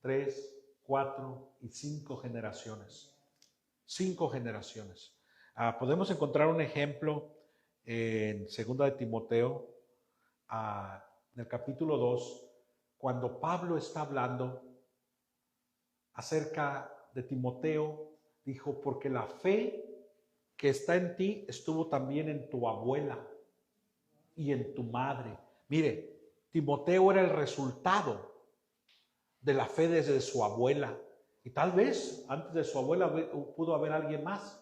3, 4 y 5 generaciones. 5 generaciones. Podemos encontrar un ejemplo en 2 de Timoteo, en el capítulo 2, cuando Pablo está hablando acerca de Timoteo, dijo, porque la fe que está en ti estuvo también en tu abuela y en tu madre. Mire, Timoteo era el resultado de la fe desde su abuela. Y tal vez antes de su abuela pudo haber alguien más.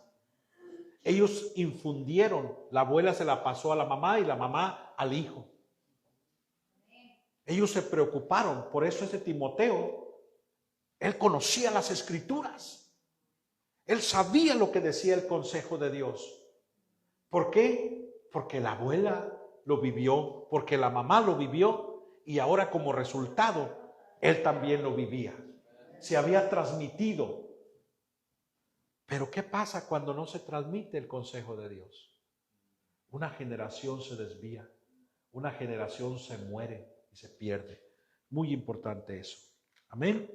Ellos infundieron, la abuela se la pasó a la mamá y la mamá al hijo. Ellos se preocuparon, por eso ese Timoteo, él conocía las escrituras. Él sabía lo que decía el consejo de Dios. ¿Por qué? Porque la abuela lo vivió, porque la mamá lo vivió y ahora como resultado, él también lo vivía. Se había transmitido. Pero ¿qué pasa cuando no se transmite el consejo de Dios? Una generación se desvía, una generación se muere y se pierde. Muy importante eso. Amén.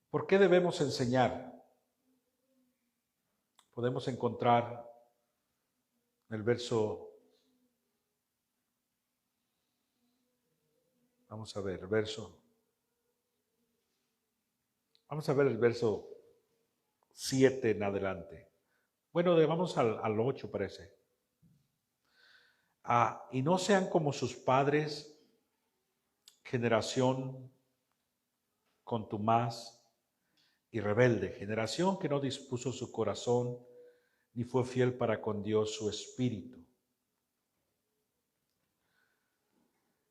¿Por qué debemos enseñar? Podemos encontrar en el verso, vamos a ver el verso 7 en adelante. Bueno, vamos al 8 parece. Y no sean como sus padres, generación contumaz y rebelde, generación que no dispuso su corazón ni fue fiel para con Dios su espíritu.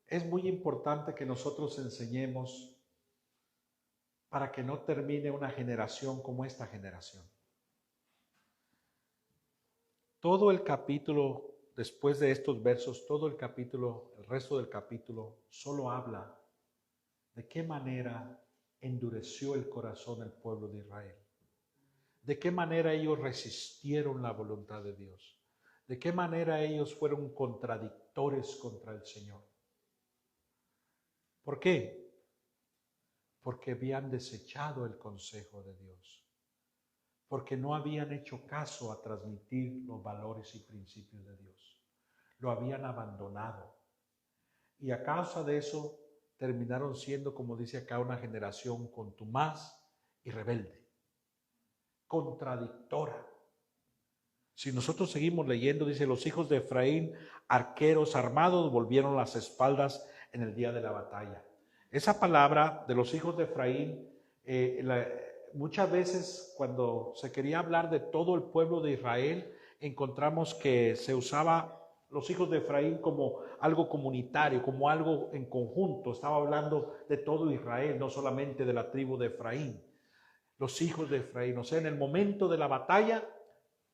Es muy importante que nosotros enseñemos para que no termine una generación como esta generación. Todo el capítulo, después de estos versos, todo el capítulo, el resto del capítulo, solo habla de qué manera endureció el corazón del pueblo de Israel. De qué manera ellos resistieron la voluntad de Dios. De qué manera ellos fueron contradictores contra el Señor. ¿Por qué? Porque habían desechado el consejo de Dios. Porque no habían hecho caso a transmitir los valores y principios de Dios. Lo habían abandonado. Y a causa de eso terminaron siendo, como dice acá, una generación contumaz y rebelde, contradictora. Si nosotros seguimos leyendo, dice, los hijos de Efraín, arqueros armados, volvieron las espaldas en el día de la batalla. Esa palabra de los hijos de Efraín, muchas veces cuando se quería hablar de todo el pueblo de Israel, encontramos que se usaba los hijos de Efraín como algo comunitario, como algo en conjunto. Estaba hablando de todo Israel, no solamente de la tribu de Efraín. Los hijos de Efraín, o sea, en el momento de la batalla,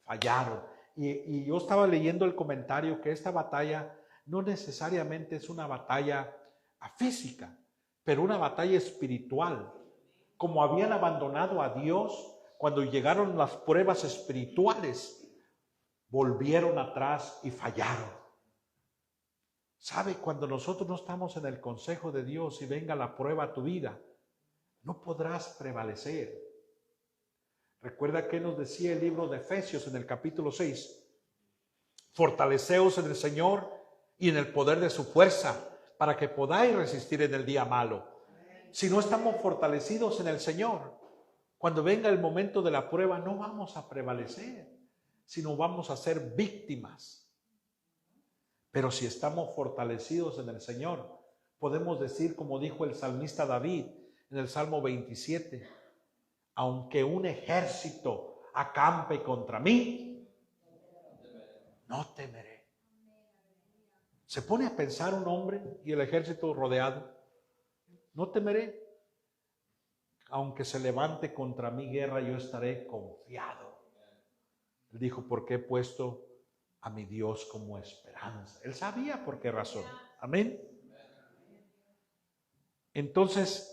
fallaron. Y yo estaba leyendo el comentario que esta batalla no necesariamente es una batalla física, pero una batalla espiritual. Como habían abandonado a Dios, cuando llegaron las pruebas espirituales, volvieron atrás y fallaron. ¿Sabe? Cuando nosotros no estamos en el consejo de Dios y venga la prueba a tu vida, no podrás prevalecer. Recuerda que nos decía el libro de Efesios en el capítulo 6. Fortaleceos en el Señor y en el poder de su fuerza, para que podáis resistir en el día malo. Si no estamos fortalecidos en el Señor, cuando venga el momento de la prueba, no vamos a prevalecer, sino vamos a ser víctimas. Pero si estamos fortalecidos en el Señor, podemos decir, como dijo el salmista David en el Salmo 27, aunque un ejército acampe contra mí, no temeré. Se pone a pensar un hombre y el ejército rodeado, no temeré. Aunque se levante contra mí guerra, yo estaré confiado. Él dijo, porque he puesto a mi Dios como esperanza. Él sabía por qué razón. Amén. Entonces,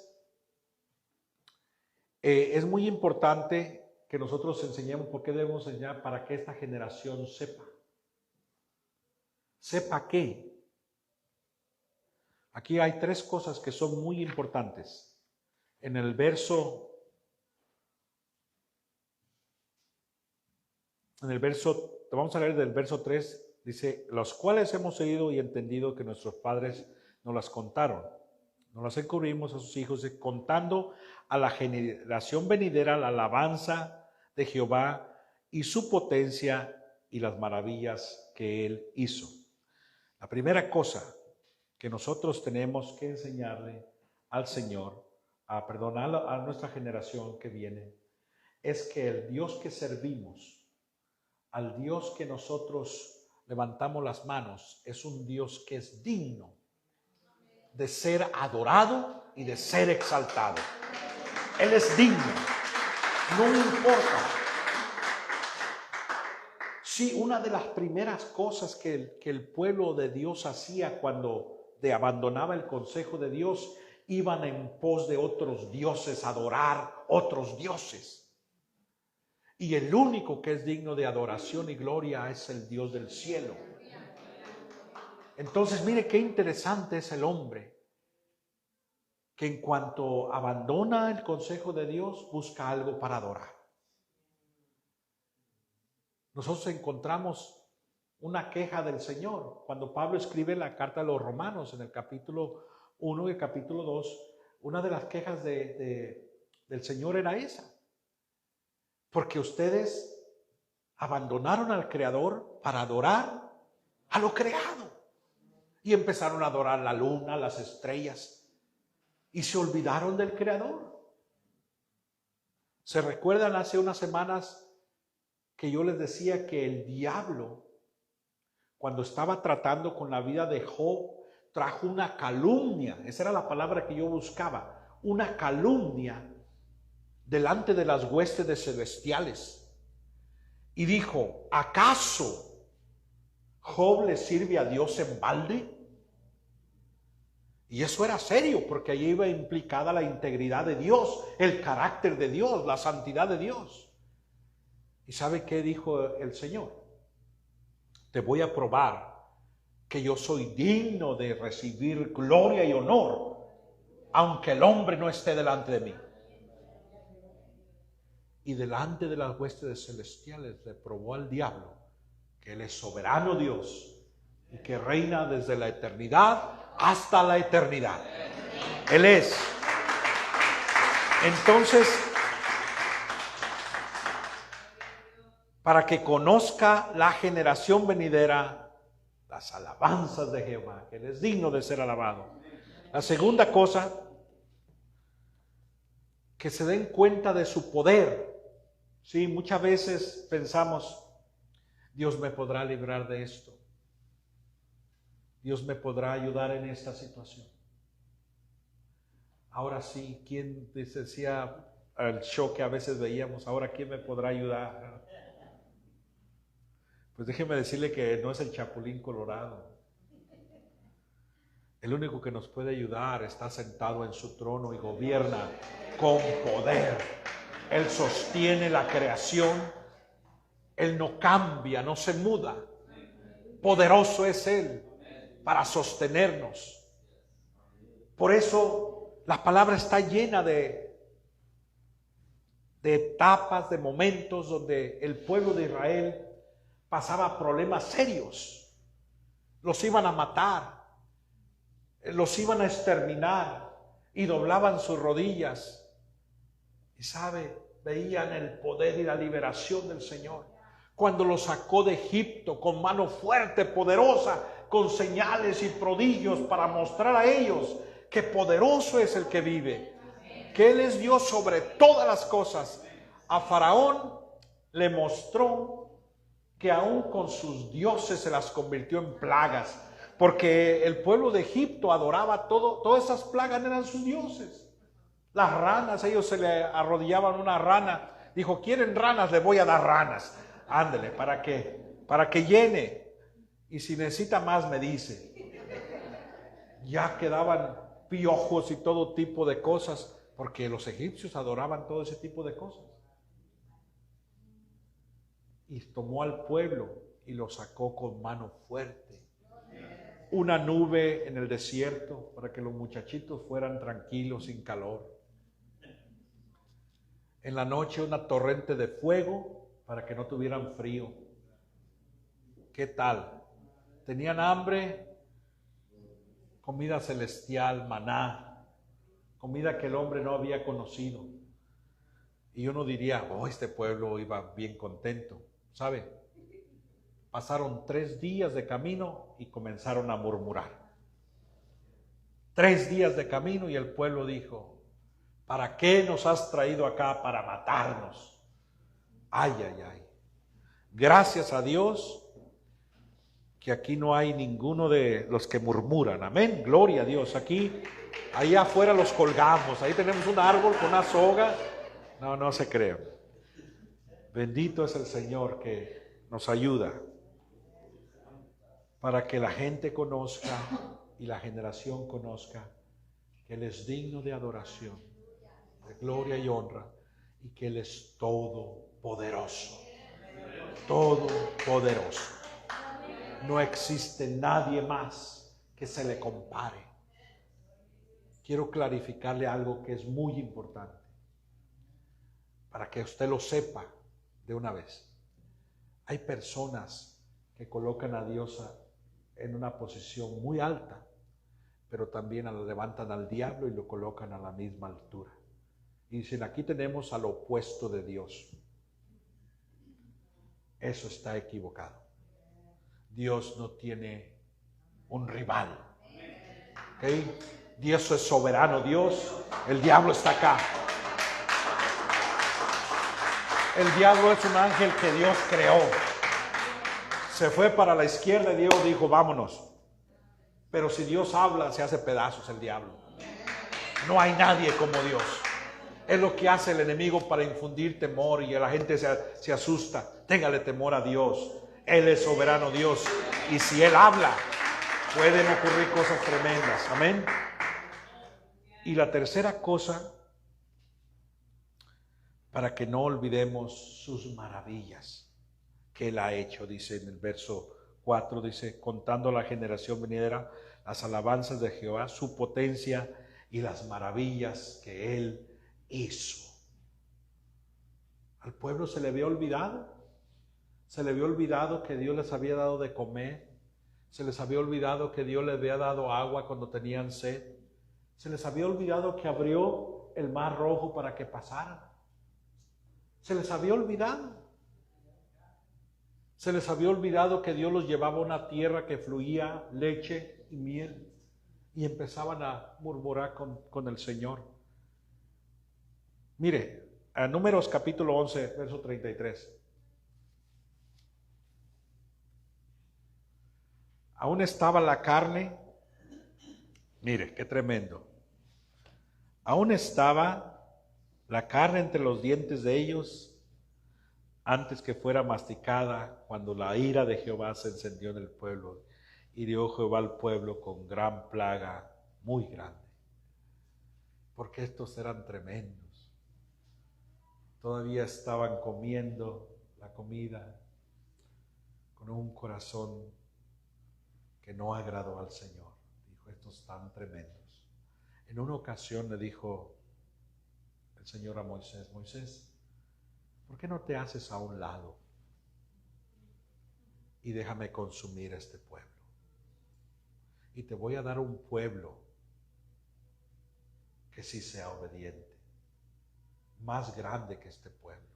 es muy importante que nosotros enseñemos. ¿Por qué debemos enseñar? Para que esta generación sepa. ¿Sepa qué? Aquí hay tres cosas que son muy importantes. En el verso, vamos a leer del verso 3, dice, los cuales hemos oído y entendido que nuestros padres nos las contaron, no las encubrimos a sus hijos, contando a la generación venidera la alabanza de Jehová y su potencia y las maravillas que Él hizo. La primera cosa que nosotros tenemos que enseñarle al Señor, a nuestra generación que viene, es que el Dios que servimos, al Dios que nosotros levantamos las manos, es un Dios que es digno de ser adorado y de ser exaltado. Él es digno, no importa. Sí, una de las primeras cosas que el pueblo de Dios hacía cuando abandonaba el consejo de Dios, iban en pos de otros dioses, a adorar otros dioses. Y el único que es digno de adoración y gloria es el Dios del cielo. Entonces, mire qué interesante es el hombre, que en cuanto abandona el consejo de Dios, busca algo para adorar. Nosotros encontramos una queja del Señor. Cuando Pablo escribe la carta a los Romanos, en el capítulo 1 y el capítulo 2, una de las quejas del Señor era esa. Porque ustedes abandonaron al Creador para adorar a lo creado. Y empezaron a adorar la luna, las estrellas, y se olvidaron del Creador. ¿Se recuerdan hace unas semanas que yo les decía que el diablo, cuando estaba tratando con la vida de Job, trajo una calumnia? Esa era la palabra que yo buscaba, una calumnia delante de las huestes celestiales. Y dijo: ¿acaso Job le sirve a Dios en balde? Y eso era serio, porque allí iba implicada la integridad de Dios, el carácter de Dios, la santidad de Dios. ¿Y sabe qué dijo el Señor? Te voy a probar que yo soy digno de recibir gloria y honor, aunque el hombre no esté delante de mí. Y delante de las huestes celestiales le probó al diablo que Él es soberano Dios y que reina desde la eternidad hasta la eternidad. Él es. Entonces, para que conozca la generación venidera las alabanzas de Jehová, que Él es digno de ser alabado. La segunda cosa, que se den cuenta de su poder. Sí, muchas veces pensamos: Dios me podrá librar de esto, Dios me podrá ayudar en esta situación. Ahora sí, ¿quién decía el show que a veces veíamos? Ahora, ¿quién me podrá ayudar? Pues déjeme decirle que no es el Chapulín Colorado. El único que nos puede ayudar está sentado en su trono y gobierna con poder. Él sostiene la creación. Él no cambia, no se muda. Poderoso es Él para sostenernos. Por eso la palabra está llena de etapas, de momentos donde el pueblo de Israel pasaba problemas serios. Los iban a matar, los iban a exterminar, y doblaban sus rodillas. Y sabe, veían el poder y la liberación del Señor. Cuando los sacó de Egipto con mano fuerte, poderosa, con señales y prodigios para mostrar a ellos que poderoso es el que vive, que Él es Dios sobre todas las cosas. A Faraón le mostró que aún con sus dioses se las convirtió en plagas, porque el pueblo de Egipto adoraba todas esas plagas eran sus dioses. Las ranas, ellos se le arrodillaban una rana. Dijo: ¿quieren ranas? Le voy a dar ranas. Ándele, para que llene. Y si necesita más, me dice. Ya quedaban piojos y todo tipo de cosas, porque los egipcios adoraban todo ese tipo de cosas. Y tomó al pueblo y lo sacó con mano fuerte. Una nube en el desierto para que los muchachitos fueran tranquilos, sin calor. En la noche una torrente de fuego para que no tuvieran frío. ¿Qué tal? Tenían hambre, comida celestial, maná. comida que el hombre no había conocido. Y uno diría, oh, este pueblo iba bien contento. ¿Sabe? Pasaron 3 días de camino y comenzaron a murmurar. 3 días de camino y el pueblo dijo, ¿para qué nos has traído acá? Para matarnos. Ay, ay, ay. Gracias a Dios que aquí no hay ninguno de los que murmuran. Amén, gloria a Dios. Aquí, ahí afuera los colgamos. Ahí tenemos un árbol con una soga. No, no se crean. Bendito es el Señor que nos ayuda para que la gente conozca y la generación conozca que Él es digno de adoración, de gloria y honra, y que Él es todopoderoso. Todopoderoso. No existe nadie más que se le compare. Quiero clarificarle algo que es muy importante, para que usted lo sepa de una vez. Hay personas que colocan a Dios en una posición muy alta, pero también levantan al diablo y lo colocan a la misma altura. Y dicen, aquí tenemos al opuesto de Dios. Eso está equivocado. Dios no tiene un rival. ¿Okay? Dios es soberano, Dios. El diablo está acá. El diablo es un ángel que Dios creó. Se fue para la izquierda y Dios dijo, vámonos. Pero si Dios habla, se hace pedazos el diablo. No hay nadie como Dios. Es lo que hace el enemigo para infundir temor y la gente se asusta. Téngale temor a Dios. Él es soberano Dios. Y si Él habla, pueden ocurrir cosas tremendas. Amén. Y la tercera cosa, para que no olvidemos sus maravillas que Él ha hecho, dice en el verso 4, dice, contando la generación venidera, las alabanzas de Jehová, su potencia y las maravillas que Él hizo. Al pueblo se le había olvidado. Se le había olvidado que Dios les había dado de comer. Se les había olvidado que Dios les había dado agua cuando tenían sed. Se les había olvidado que abrió el mar rojo para que pasaran. Se les había olvidado. Se les había olvidado que Dios los llevaba a una tierra que fluía leche y miel. Y empezaban a murmurar con el Señor. Mire, a Números capítulo 11, verso 33. Aún estaba la carne. Mire, qué tremendo. Aún estaba la carne entre los dientes de ellos antes que fuera masticada, cuando la ira de Jehová se encendió en el pueblo. Hirió Jehová al pueblo con gran plaga muy grande. Porque estos eran tremendos. Todavía estaban comiendo la comida con un corazón que no agradó al Señor. Dijo, estos están tremendos. En una ocasión le dijo el Señor a Moisés, Moisés, ¿por qué no te haces a un lado y déjame consumir este pueblo? Y te voy a dar un pueblo que sí sea obediente, más grande que este pueblo.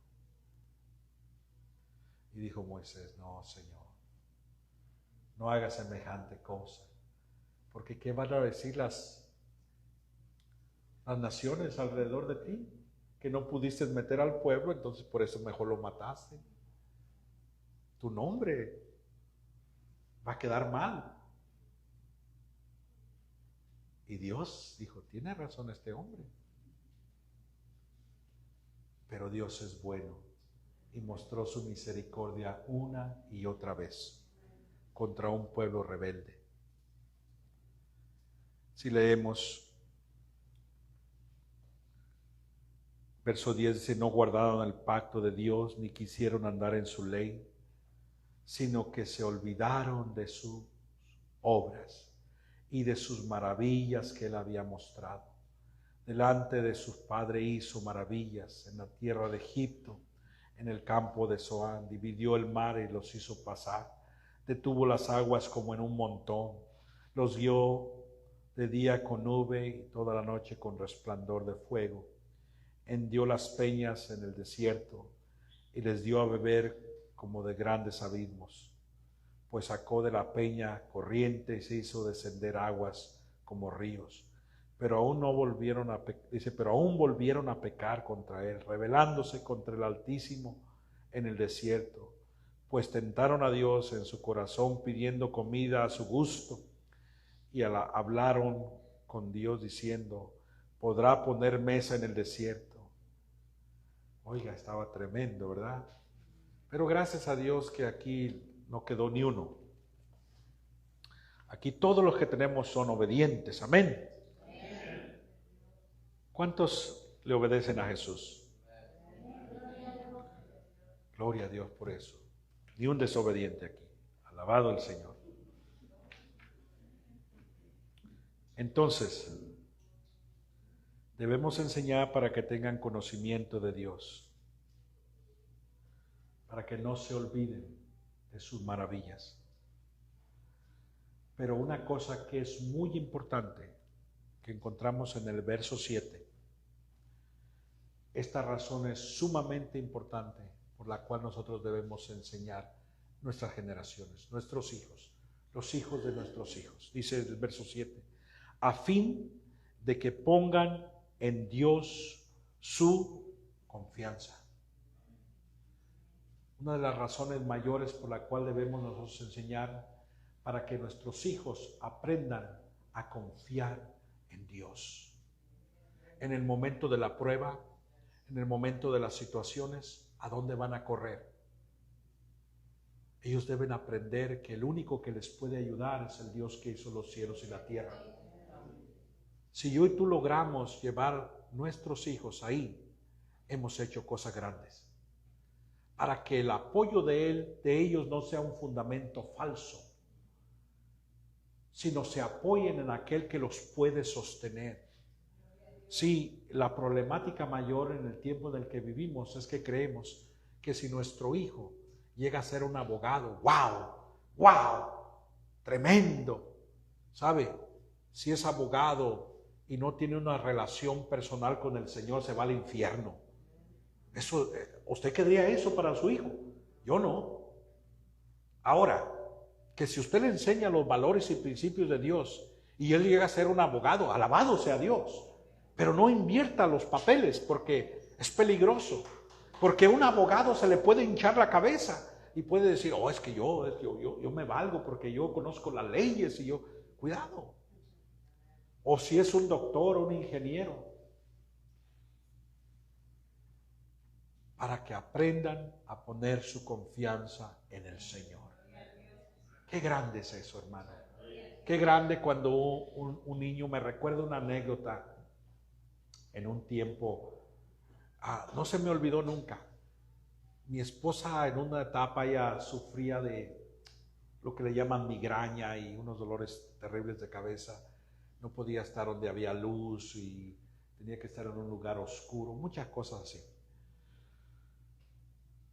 Y dijo Moisés, no, Señor, no hagas semejante cosa, porque ¿qué van a decir las naciones alrededor de ti? Que no pudiste meter al pueblo, entonces por eso mejor lo mataste. Tu nombre va a quedar mal. Y Dios dijo, tiene razón este hombre. Pero Dios es bueno y mostró su misericordia una y otra vez contra un pueblo rebelde. Si leemos verso 10, dice, no guardaron el pacto de Dios, ni quisieron andar en su ley, sino que se olvidaron de sus obras y de sus maravillas que Él había mostrado. Delante de sus padres hizo maravillas en la tierra de Egipto, en el campo de Zoán, dividió el mar y los hizo pasar, detuvo las aguas como en un montón, los guió de día con nube y toda la noche con resplandor de fuego. Hendió las peñas en el desierto y les dio a beber como de grandes abismos. Pues sacó de la peña corriente y se hizo descender aguas como ríos. Pero aún volvieron a pecar contra él, rebelándose contra el Altísimo en el desierto. Pues tentaron a Dios en su corazón pidiendo comida a su gusto. Y hablaron con Dios diciendo, ¿podrá poner mesa en el desierto? Oiga, estaba tremendo, ¿verdad? Pero gracias a Dios que aquí no quedó ni uno. Aquí todos los que tenemos son obedientes. Amén. ¿Cuántos le obedecen a Jesús? Gloria a Dios por eso. Ni un desobediente aquí. Alabado el Señor. Entonces, debemos enseñar para que tengan conocimiento de Dios, para que no se olviden de sus maravillas. Pero una cosa que es muy importante, que encontramos en el verso 7, esta razón es sumamente importante por la cual nosotros debemos enseñar nuestras generaciones, nuestros hijos, los hijos de nuestros hijos. Dice el verso 7, a fin de que pongan en Dios su confianza. Una de las razones mayores por la cual debemos nosotros enseñar para que nuestros hijos aprendan a confiar en Dios. En el momento de la prueba, en el momento de las situaciones, ¿a dónde van a correr? Ellos deben aprender que el único que les puede ayudar es el Dios que hizo los cielos y la tierra. Si yo y tú logramos llevar nuestros hijos ahí, hemos hecho cosas grandes. Para que el apoyo de ellos no sea un fundamento falso, sino se apoyen en aquel que los puede sostener. Sí, la problemática mayor en el tiempo en el que vivimos es que creemos que si nuestro hijo llega a ser un abogado, ¡wow! Tremendo. ¿Sabe? Si es abogado y no tiene una relación personal con el Señor, se va al infierno. Eso, ¿usted querría eso para su hijo? Yo no. Ahora, que si usted le enseña los valores y principios de Dios y él llega a ser un abogado, alabado sea Dios, pero no invierta los papeles porque es peligroso, porque a un abogado se le puede hinchar la cabeza y puede decir, es que yo me valgo porque yo conozco las leyes y yo, cuidado. O si es un doctor o un ingeniero, para que aprendan a poner su confianza en el Señor. Qué grande es eso, hermano. Qué grande cuando un niño, me recuerda una anécdota en un tiempo, no se me olvidó nunca. Mi esposa en una etapa ya sufría de lo que le llaman migraña y unos dolores terribles de cabeza. No podía estar donde había luz y tenía que estar en un lugar oscuro, muchas cosas así.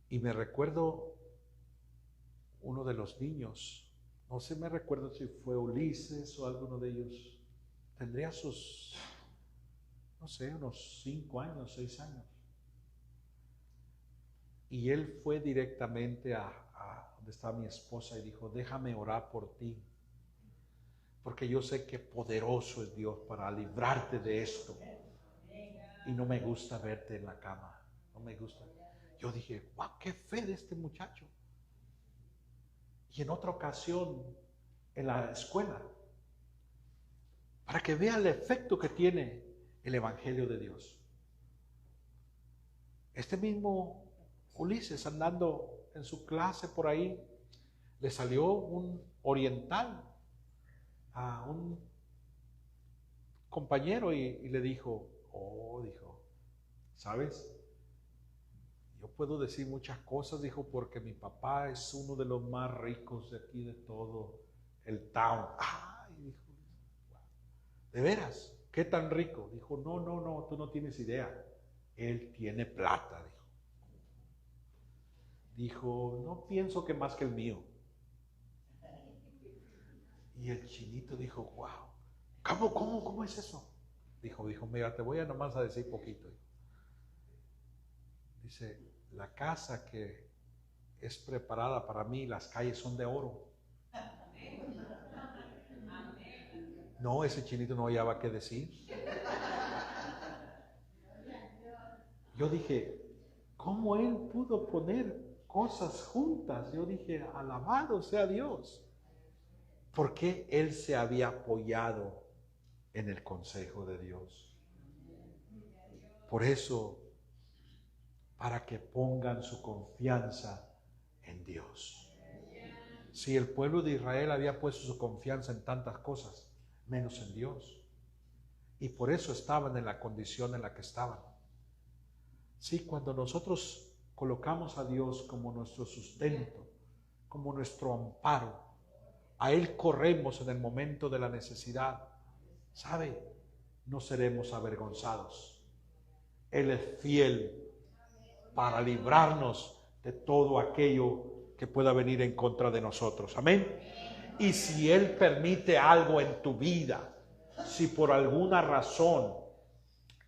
Y me recuerdo uno de los niños, no sé, me recuerdo si fue Ulises o alguno de ellos, tendría sus, no sé, unos 5 años, 6 años. Y él fue directamente a donde estaba mi esposa y dijo, déjame orar por ti, porque yo sé que poderoso es Dios para librarte de esto. Y no me gusta verte en la cama, no me gusta. Yo dije, wow, qué fe de este muchacho. Y en otra ocasión, en la escuela, para que vea el efecto que tiene el Evangelio de Dios. Este mismo Ulises, andando en su clase por ahí, le salió un oriental a un compañero y le dijo, dijo, ¿sabes? Yo puedo decir muchas cosas, dijo, porque mi papá es uno de los más ricos de aquí de todo el town. Dijo, ¿de veras? ¿Qué tan rico? Dijo, no, tú no tienes idea. Él tiene plata, dijo. Dijo, no pienso que más que el mío. Y el chinito dijo, wow, ¿Cómo es eso? Dijo, mira, te voy a nomás a decir poquito. Dice, la casa que es preparada para mí, las calles son de oro. No, ese chinito no hallaba qué decir. Yo dije, ¿cómo él pudo poner cosas juntas? Yo dije, alabado sea Dios. Porque él se había apoyado en el consejo de Dios. Por eso, para que pongan su confianza en Dios. Si el pueblo de Israel había puesto su confianza en tantas cosas, menos en Dios. Y por eso estaban en la condición en la que estaban. Sí, cuando nosotros colocamos a Dios como nuestro sustento, como nuestro amparo, a Él corremos en el momento de la necesidad, ¿sabe? No seremos avergonzados. Él es fiel para librarnos de todo aquello que pueda venir en contra de nosotros. Amén. Y si Él permite algo en tu vida, si por alguna razón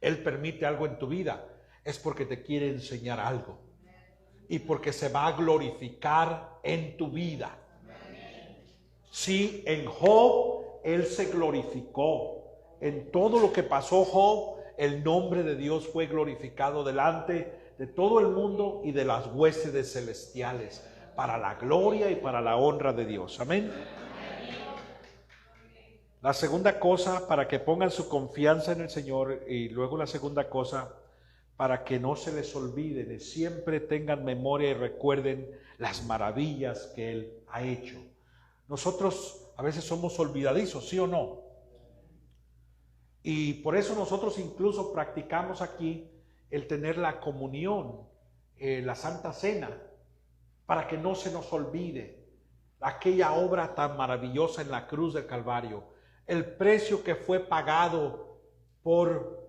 Él permite algo en tu vida, es porque te quiere enseñar algo y porque se va a glorificar en tu vida. Sí, en Job Él se glorificó. En todo lo que pasó Job, el nombre de Dios fue glorificado delante de todo el mundo y de las huestes celestiales, para la gloria y para la honra de Dios. Amén. La segunda cosa, para que pongan su confianza en el Señor, y luego la segunda cosa, para que no se les olviden y siempre tengan memoria y recuerden las maravillas que Él ha hecho. Nosotros a veces somos olvidadizos, ¿sí o no? Y por eso nosotros incluso practicamos aquí el tener la comunión, la Santa Cena, para que no se nos olvide aquella obra tan maravillosa en la cruz del Calvario, el precio que fue pagado por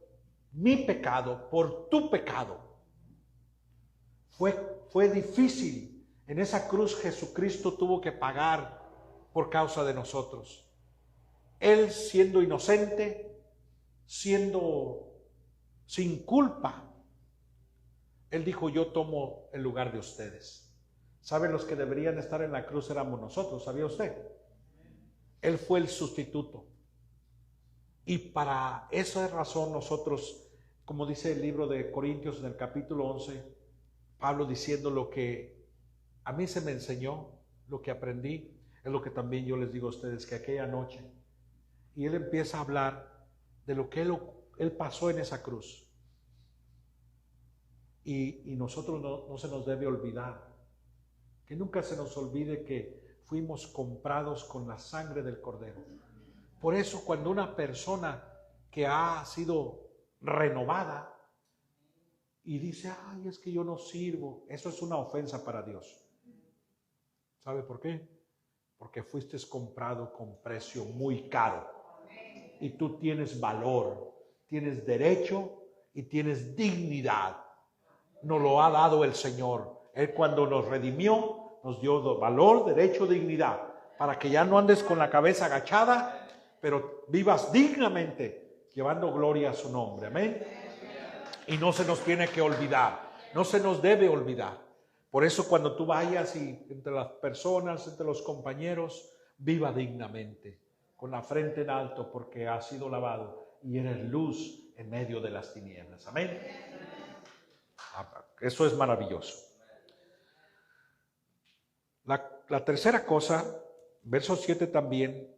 mi pecado, por tu pecado. Fue difícil. En esa cruz Jesucristo tuvo que pagar por causa de nosotros. Él siendo inocente, siendo sin culpa, Él dijo, yo tomo el lugar de ustedes. ¿Saben? Los que deberían estar en la cruz éramos nosotros, ¿sabía usted? Él fue el sustituto. Y para esa razón nosotros, como dice el libro de Corintios en el capítulo 11, Pablo diciendo lo que a mí se me enseñó, lo que aprendí, es lo que también yo les digo a ustedes, que aquella noche, y él empieza a hablar de lo que él pasó en esa cruz. Y nosotros no se nos debe olvidar, que nunca se nos olvide que fuimos comprados con la sangre del Cordero. Por eso cuando una persona que ha sido renovada y dice, ay, es que yo no sirvo, eso es una ofensa para Dios. ¿Sabe por qué? Porque fuiste comprado con precio muy caro y tú tienes valor, tienes derecho y tienes dignidad. Nos lo ha dado el Señor. Él cuando nos redimió, nos dio valor, derecho, dignidad, para que ya no andes con la cabeza agachada, pero vivas dignamente, llevando gloria a su nombre. Amén. Y no se nos tiene que olvidar, no se nos debe olvidar. Por eso cuando tú vayas y entre las personas, entre los compañeros, viva dignamente, con la frente en alto, porque has sido lavado y eres luz en medio de las tinieblas. Amén. Eso es maravilloso. La tercera cosa, verso 7 también,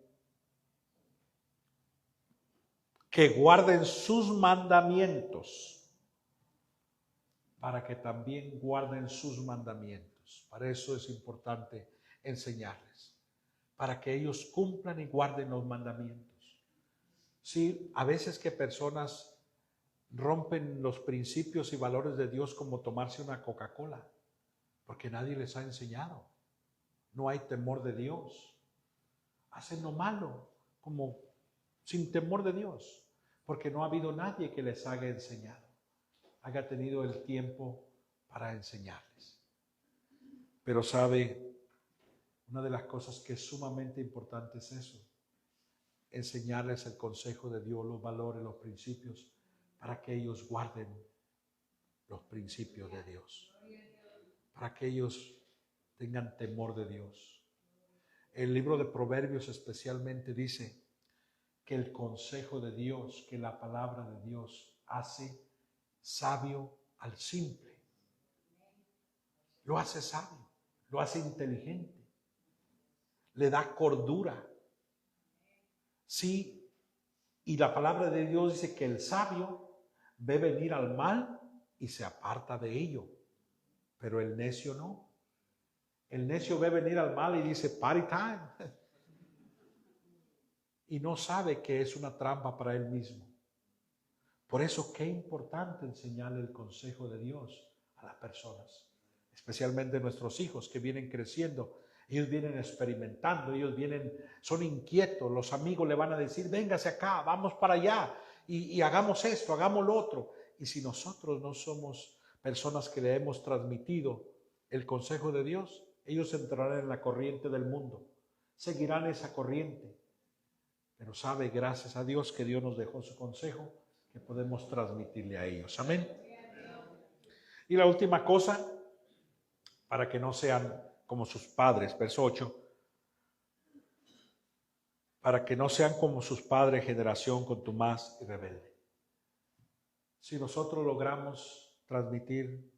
que guarden sus mandamientos, para que también guarden sus mandamientos. Para eso es importante enseñarles, para que ellos cumplan y guarden los mandamientos. Sí, a veces que personas rompen los principios y valores de Dios, como tomarse una Coca-Cola, porque nadie les ha enseñado. No hay temor de Dios. Hacen lo malo como sin temor de Dios, porque no ha habido nadie que les haya enseñado, haya tenido el tiempo para enseñarles. Pero sabe, una de las cosas que es sumamente importante es eso, enseñarles el consejo de Dios, los valores, los principios, para que ellos guarden los principios de Dios, para que ellos tengan temor de Dios. El libro de Proverbios especialmente dice que el consejo de Dios, que la palabra de Dios hace sabio al simple. Lo hace sabio, lo hace inteligente, le da cordura. Sí, y la palabra de Dios dice que el sabio ve venir al mal y se aparta de ello, pero el necio no. El necio ve venir al mal y dice, party time. Y no sabe que es una trampa para él mismo. Por eso, qué importante enseñarle el consejo de Dios a las personas, especialmente nuestros hijos que vienen creciendo. Ellos vienen experimentando, son inquietos. Los amigos le van a decir, véngase acá, vamos para allá y hagamos esto, hagamos lo otro. Y si nosotros no somos personas que le hemos transmitido el consejo de Dios, ellos entrarán en la corriente del mundo, seguirán esa corriente. Pero sabe, gracias a Dios, que Dios nos dejó su consejo que podemos transmitirle a ellos. Amén. Y la última cosa, para que no sean como sus padres, verso 8, para que no sean como sus padres, generación contumaz y rebelde. Si nosotros logramos transmitir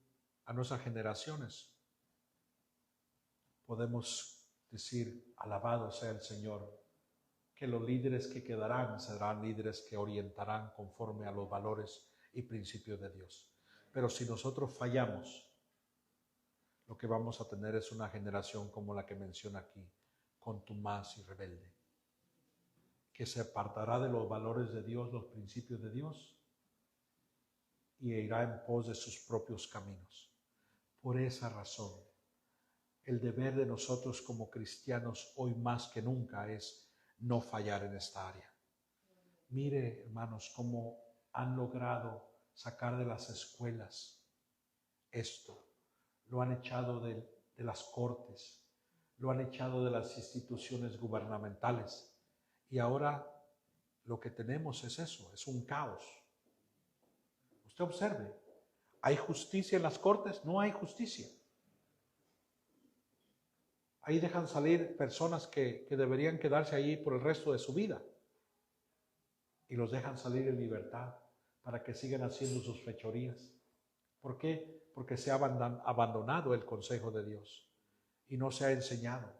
a nuestras generaciones, podemos decir, alabado sea el Señor, que los líderes que quedarán serán líderes que orientarán conforme a los valores y principios de Dios. Pero si nosotros fallamos, lo que vamos a tener es una generación como la que menciona aquí, contumaz y rebelde, que se apartará de los valores de Dios, los principios de Dios, y irá en pos de sus propios caminos. Por esa razón, el deber de nosotros como cristianos hoy más que nunca es no fallar en esta área. Mire, hermanos, cómo han logrado sacar de las escuelas esto. Lo han echado de las cortes, lo han echado de las instituciones gubernamentales. Y ahora lo que tenemos es eso, es un caos. Usted observe, ¿hay justicia en las cortes? No hay justicia. Ahí dejan salir personas que deberían quedarse allí por el resto de su vida. Y los dejan salir en libertad para que sigan haciendo sus fechorías. ¿Por qué? Porque se ha abandonado el consejo de Dios y no se ha enseñado.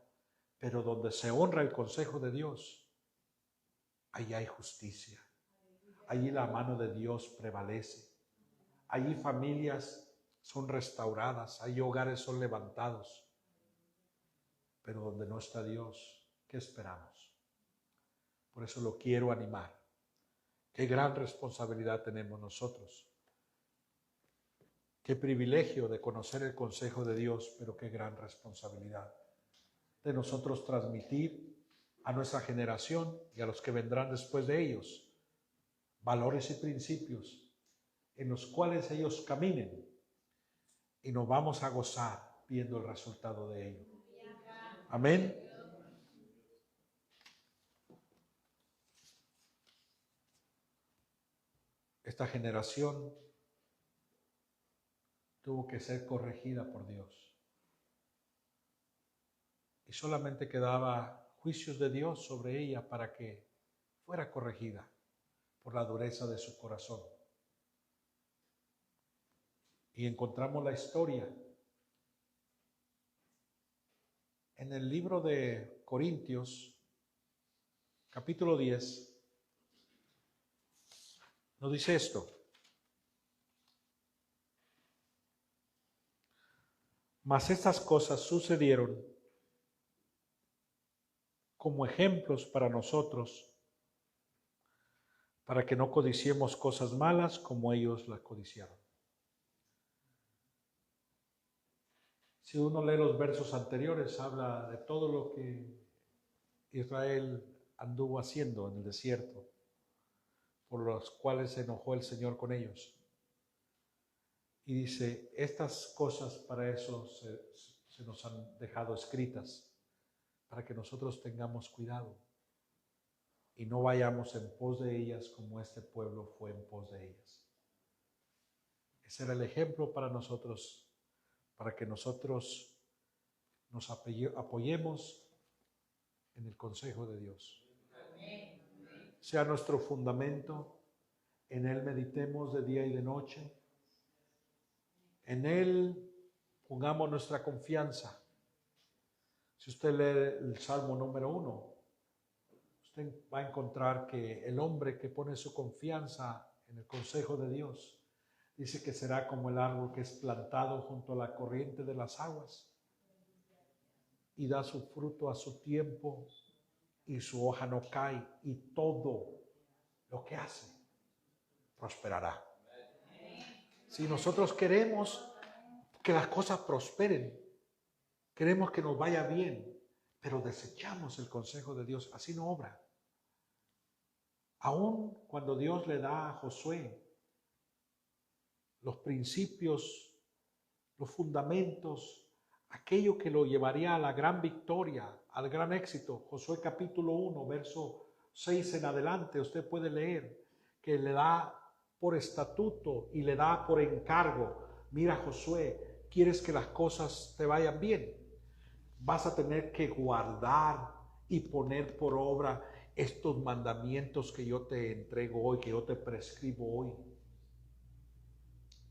Pero donde se honra el consejo de Dios, allí hay justicia. Allí la mano de Dios prevalece. Allí familias son restauradas, allí hogares son levantados. Pero donde no está Dios, ¿qué esperamos? Por eso lo quiero animar. Qué gran responsabilidad tenemos nosotros. Qué privilegio de conocer el consejo de Dios, pero qué gran responsabilidad de nosotros transmitir a nuestra generación y a los que vendrán después de ellos valores y principios en los cuales ellos caminen, y nos vamos a gozar viendo el resultado de ello. Amén. Esta generación tuvo que ser corregida por Dios. Y solamente quedaba juicios de Dios sobre ella para que fuera corregida por la dureza de su corazón. Y encontramos la historia en el libro de Corintios, capítulo 10, nos dice esto: mas estas cosas sucedieron como ejemplos para nosotros, para que no codiciemos cosas malas como ellos las codiciaron. Si uno lee los versos anteriores, habla de todo lo que Israel anduvo haciendo en el desierto, por los cuales se enojó el Señor con ellos. Y dice, estas cosas para eso se nos han dejado escritas, para que nosotros tengamos cuidado y no vayamos en pos de ellas como este pueblo fue en pos de ellas. Ese era el ejemplo para nosotros, para que nosotros nos apoyemos en el consejo de Dios. Sea nuestro fundamento, en Él meditemos de día y de noche, en Él pongamos nuestra confianza. Si usted lee el Salmo número 1, usted va a encontrar que el hombre que pone su confianza en el consejo de Dios, dice que será como el árbol que es plantado junto a la corriente de las aguas y da su fruto a su tiempo y su hoja no cae y todo lo que hace prosperará. Si nosotros queremos que las cosas prosperen, queremos que nos vaya bien, pero desechamos el consejo de Dios, así no obra. Aún cuando Dios le da a Josué los principios, los fundamentos, aquello que lo llevaría a la gran victoria, al gran éxito. Josué capítulo 1, verso 6 en adelante, usted puede leer que le da por estatuto y le da por encargo. Mira, Josué, ¿quieres que las cosas te vayan bien? Vas a tener que guardar y poner por obra estos mandamientos que yo te entrego hoy, que yo te prescribo hoy.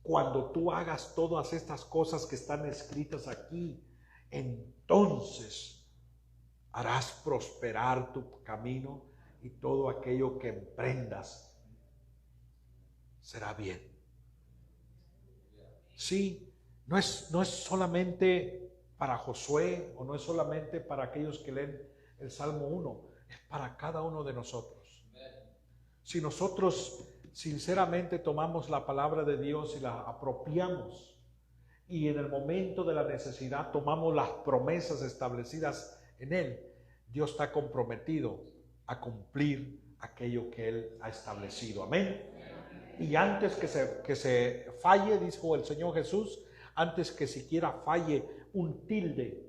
Cuando tú hagas todas estas cosas que están escritas aquí, entonces harás prosperar tu camino y todo aquello que emprendas será bien. Sí, no es solamente para Josué o no es solamente para aquellos que leen el Salmo 1, es para cada uno de nosotros. Si nosotros sinceramente tomamos la palabra de Dios y la apropiamos y en el momento de la necesidad tomamos las promesas establecidas en Él, Dios está comprometido a cumplir aquello que Él ha establecido. Amén. Y antes que se falle, dijo el Señor Jesús, antes que siquiera falle un tilde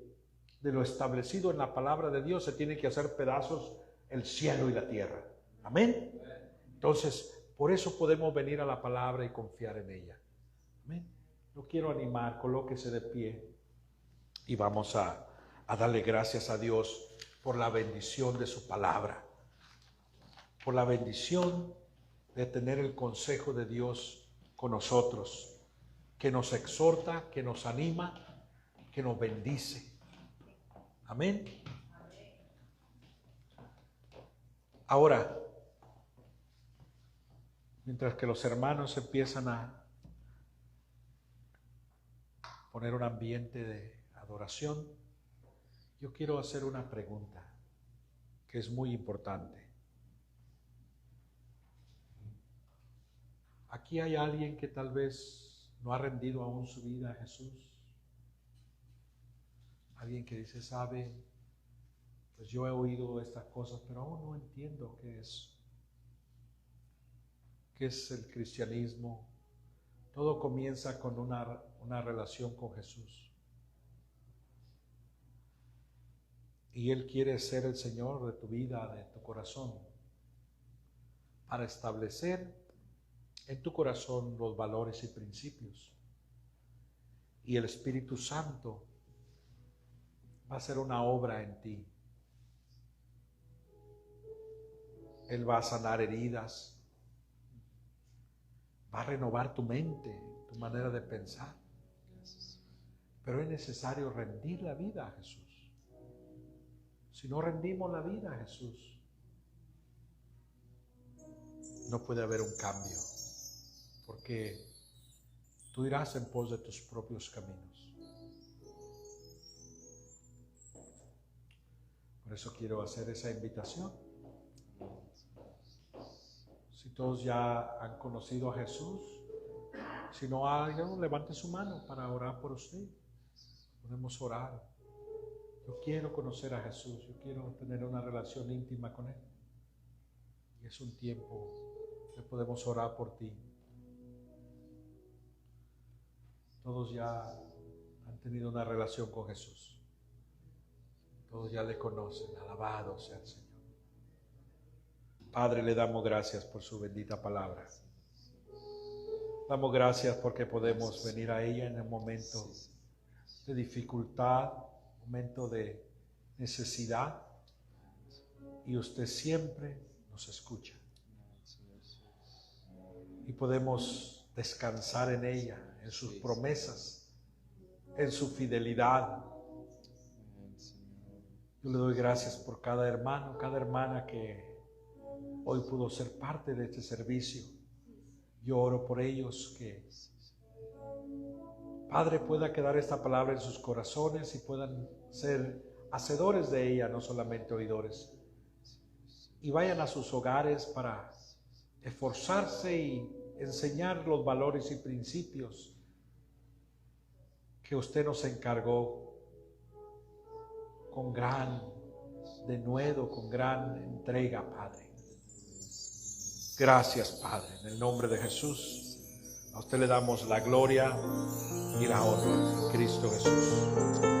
de lo establecido en la palabra de Dios, se tiene que hacer pedazos el cielo y la tierra. Amén. Entonces, por eso podemos venir a la palabra y confiar en ella. Amén. Lo quiero animar, colóquese de pie y vamos a darle gracias a Dios por la bendición de su palabra, por la bendición de tener el consejo de Dios con nosotros, que nos exhorta, que nos anima, que nos bendice. Amén. Ahora, mientras que los hermanos empiezan a poner un ambiente de adoración, yo quiero hacer una pregunta que es muy importante. Aquí hay alguien que tal vez no ha rendido aún su vida a Jesús. Alguien que dice, sabe, pues yo he oído estas cosas, pero aún no entiendo qué es el cristianismo. Todo comienza con una relación con Jesús. Y Él quiere ser el Señor de tu vida, de tu corazón, para establecer en tu corazón los valores y principios. Y el Espíritu Santo va a hacer una obra en ti. Él va a sanar heridas, va a renovar tu mente, tu manera de pensar. Pero es necesario rendir la vida a Jesús. Si no rendimos la vida a Jesús, no puede haber un cambio, porque tú irás en pos de tus propios caminos. Por eso quiero hacer esa invitación. Si todos ya han conocido a Jesús, si no alguien, levante su mano para orar por usted. Podemos orar. Yo quiero conocer a Jesús, yo quiero tener una relación íntima con Él. Y es un tiempo que podemos orar por ti. Todos ya han tenido una relación con Jesús. Todos ya le conocen. Alabado sea el Señor. Padre, le damos gracias por su bendita palabra. Damos gracias porque podemos venir a ella en un momento de dificultad, momento de necesidad, y usted siempre nos escucha. Y podemos descansar en ella, en sus promesas, en su fidelidad. Yo le doy gracias por cada hermano, cada hermana que hoy pudo ser parte de este servicio. Yo oro por ellos, que Padre pueda quedar esta palabra en sus corazones y puedan ser hacedores de ella, no solamente oidores. Y vayan a sus hogares para esforzarse y enseñar los valores y principios que usted nos encargó con gran denuedo, con gran entrega, Padre. Gracias, Padre, en el nombre de Jesús. A usted le damos la gloria y la honra en Cristo Jesús.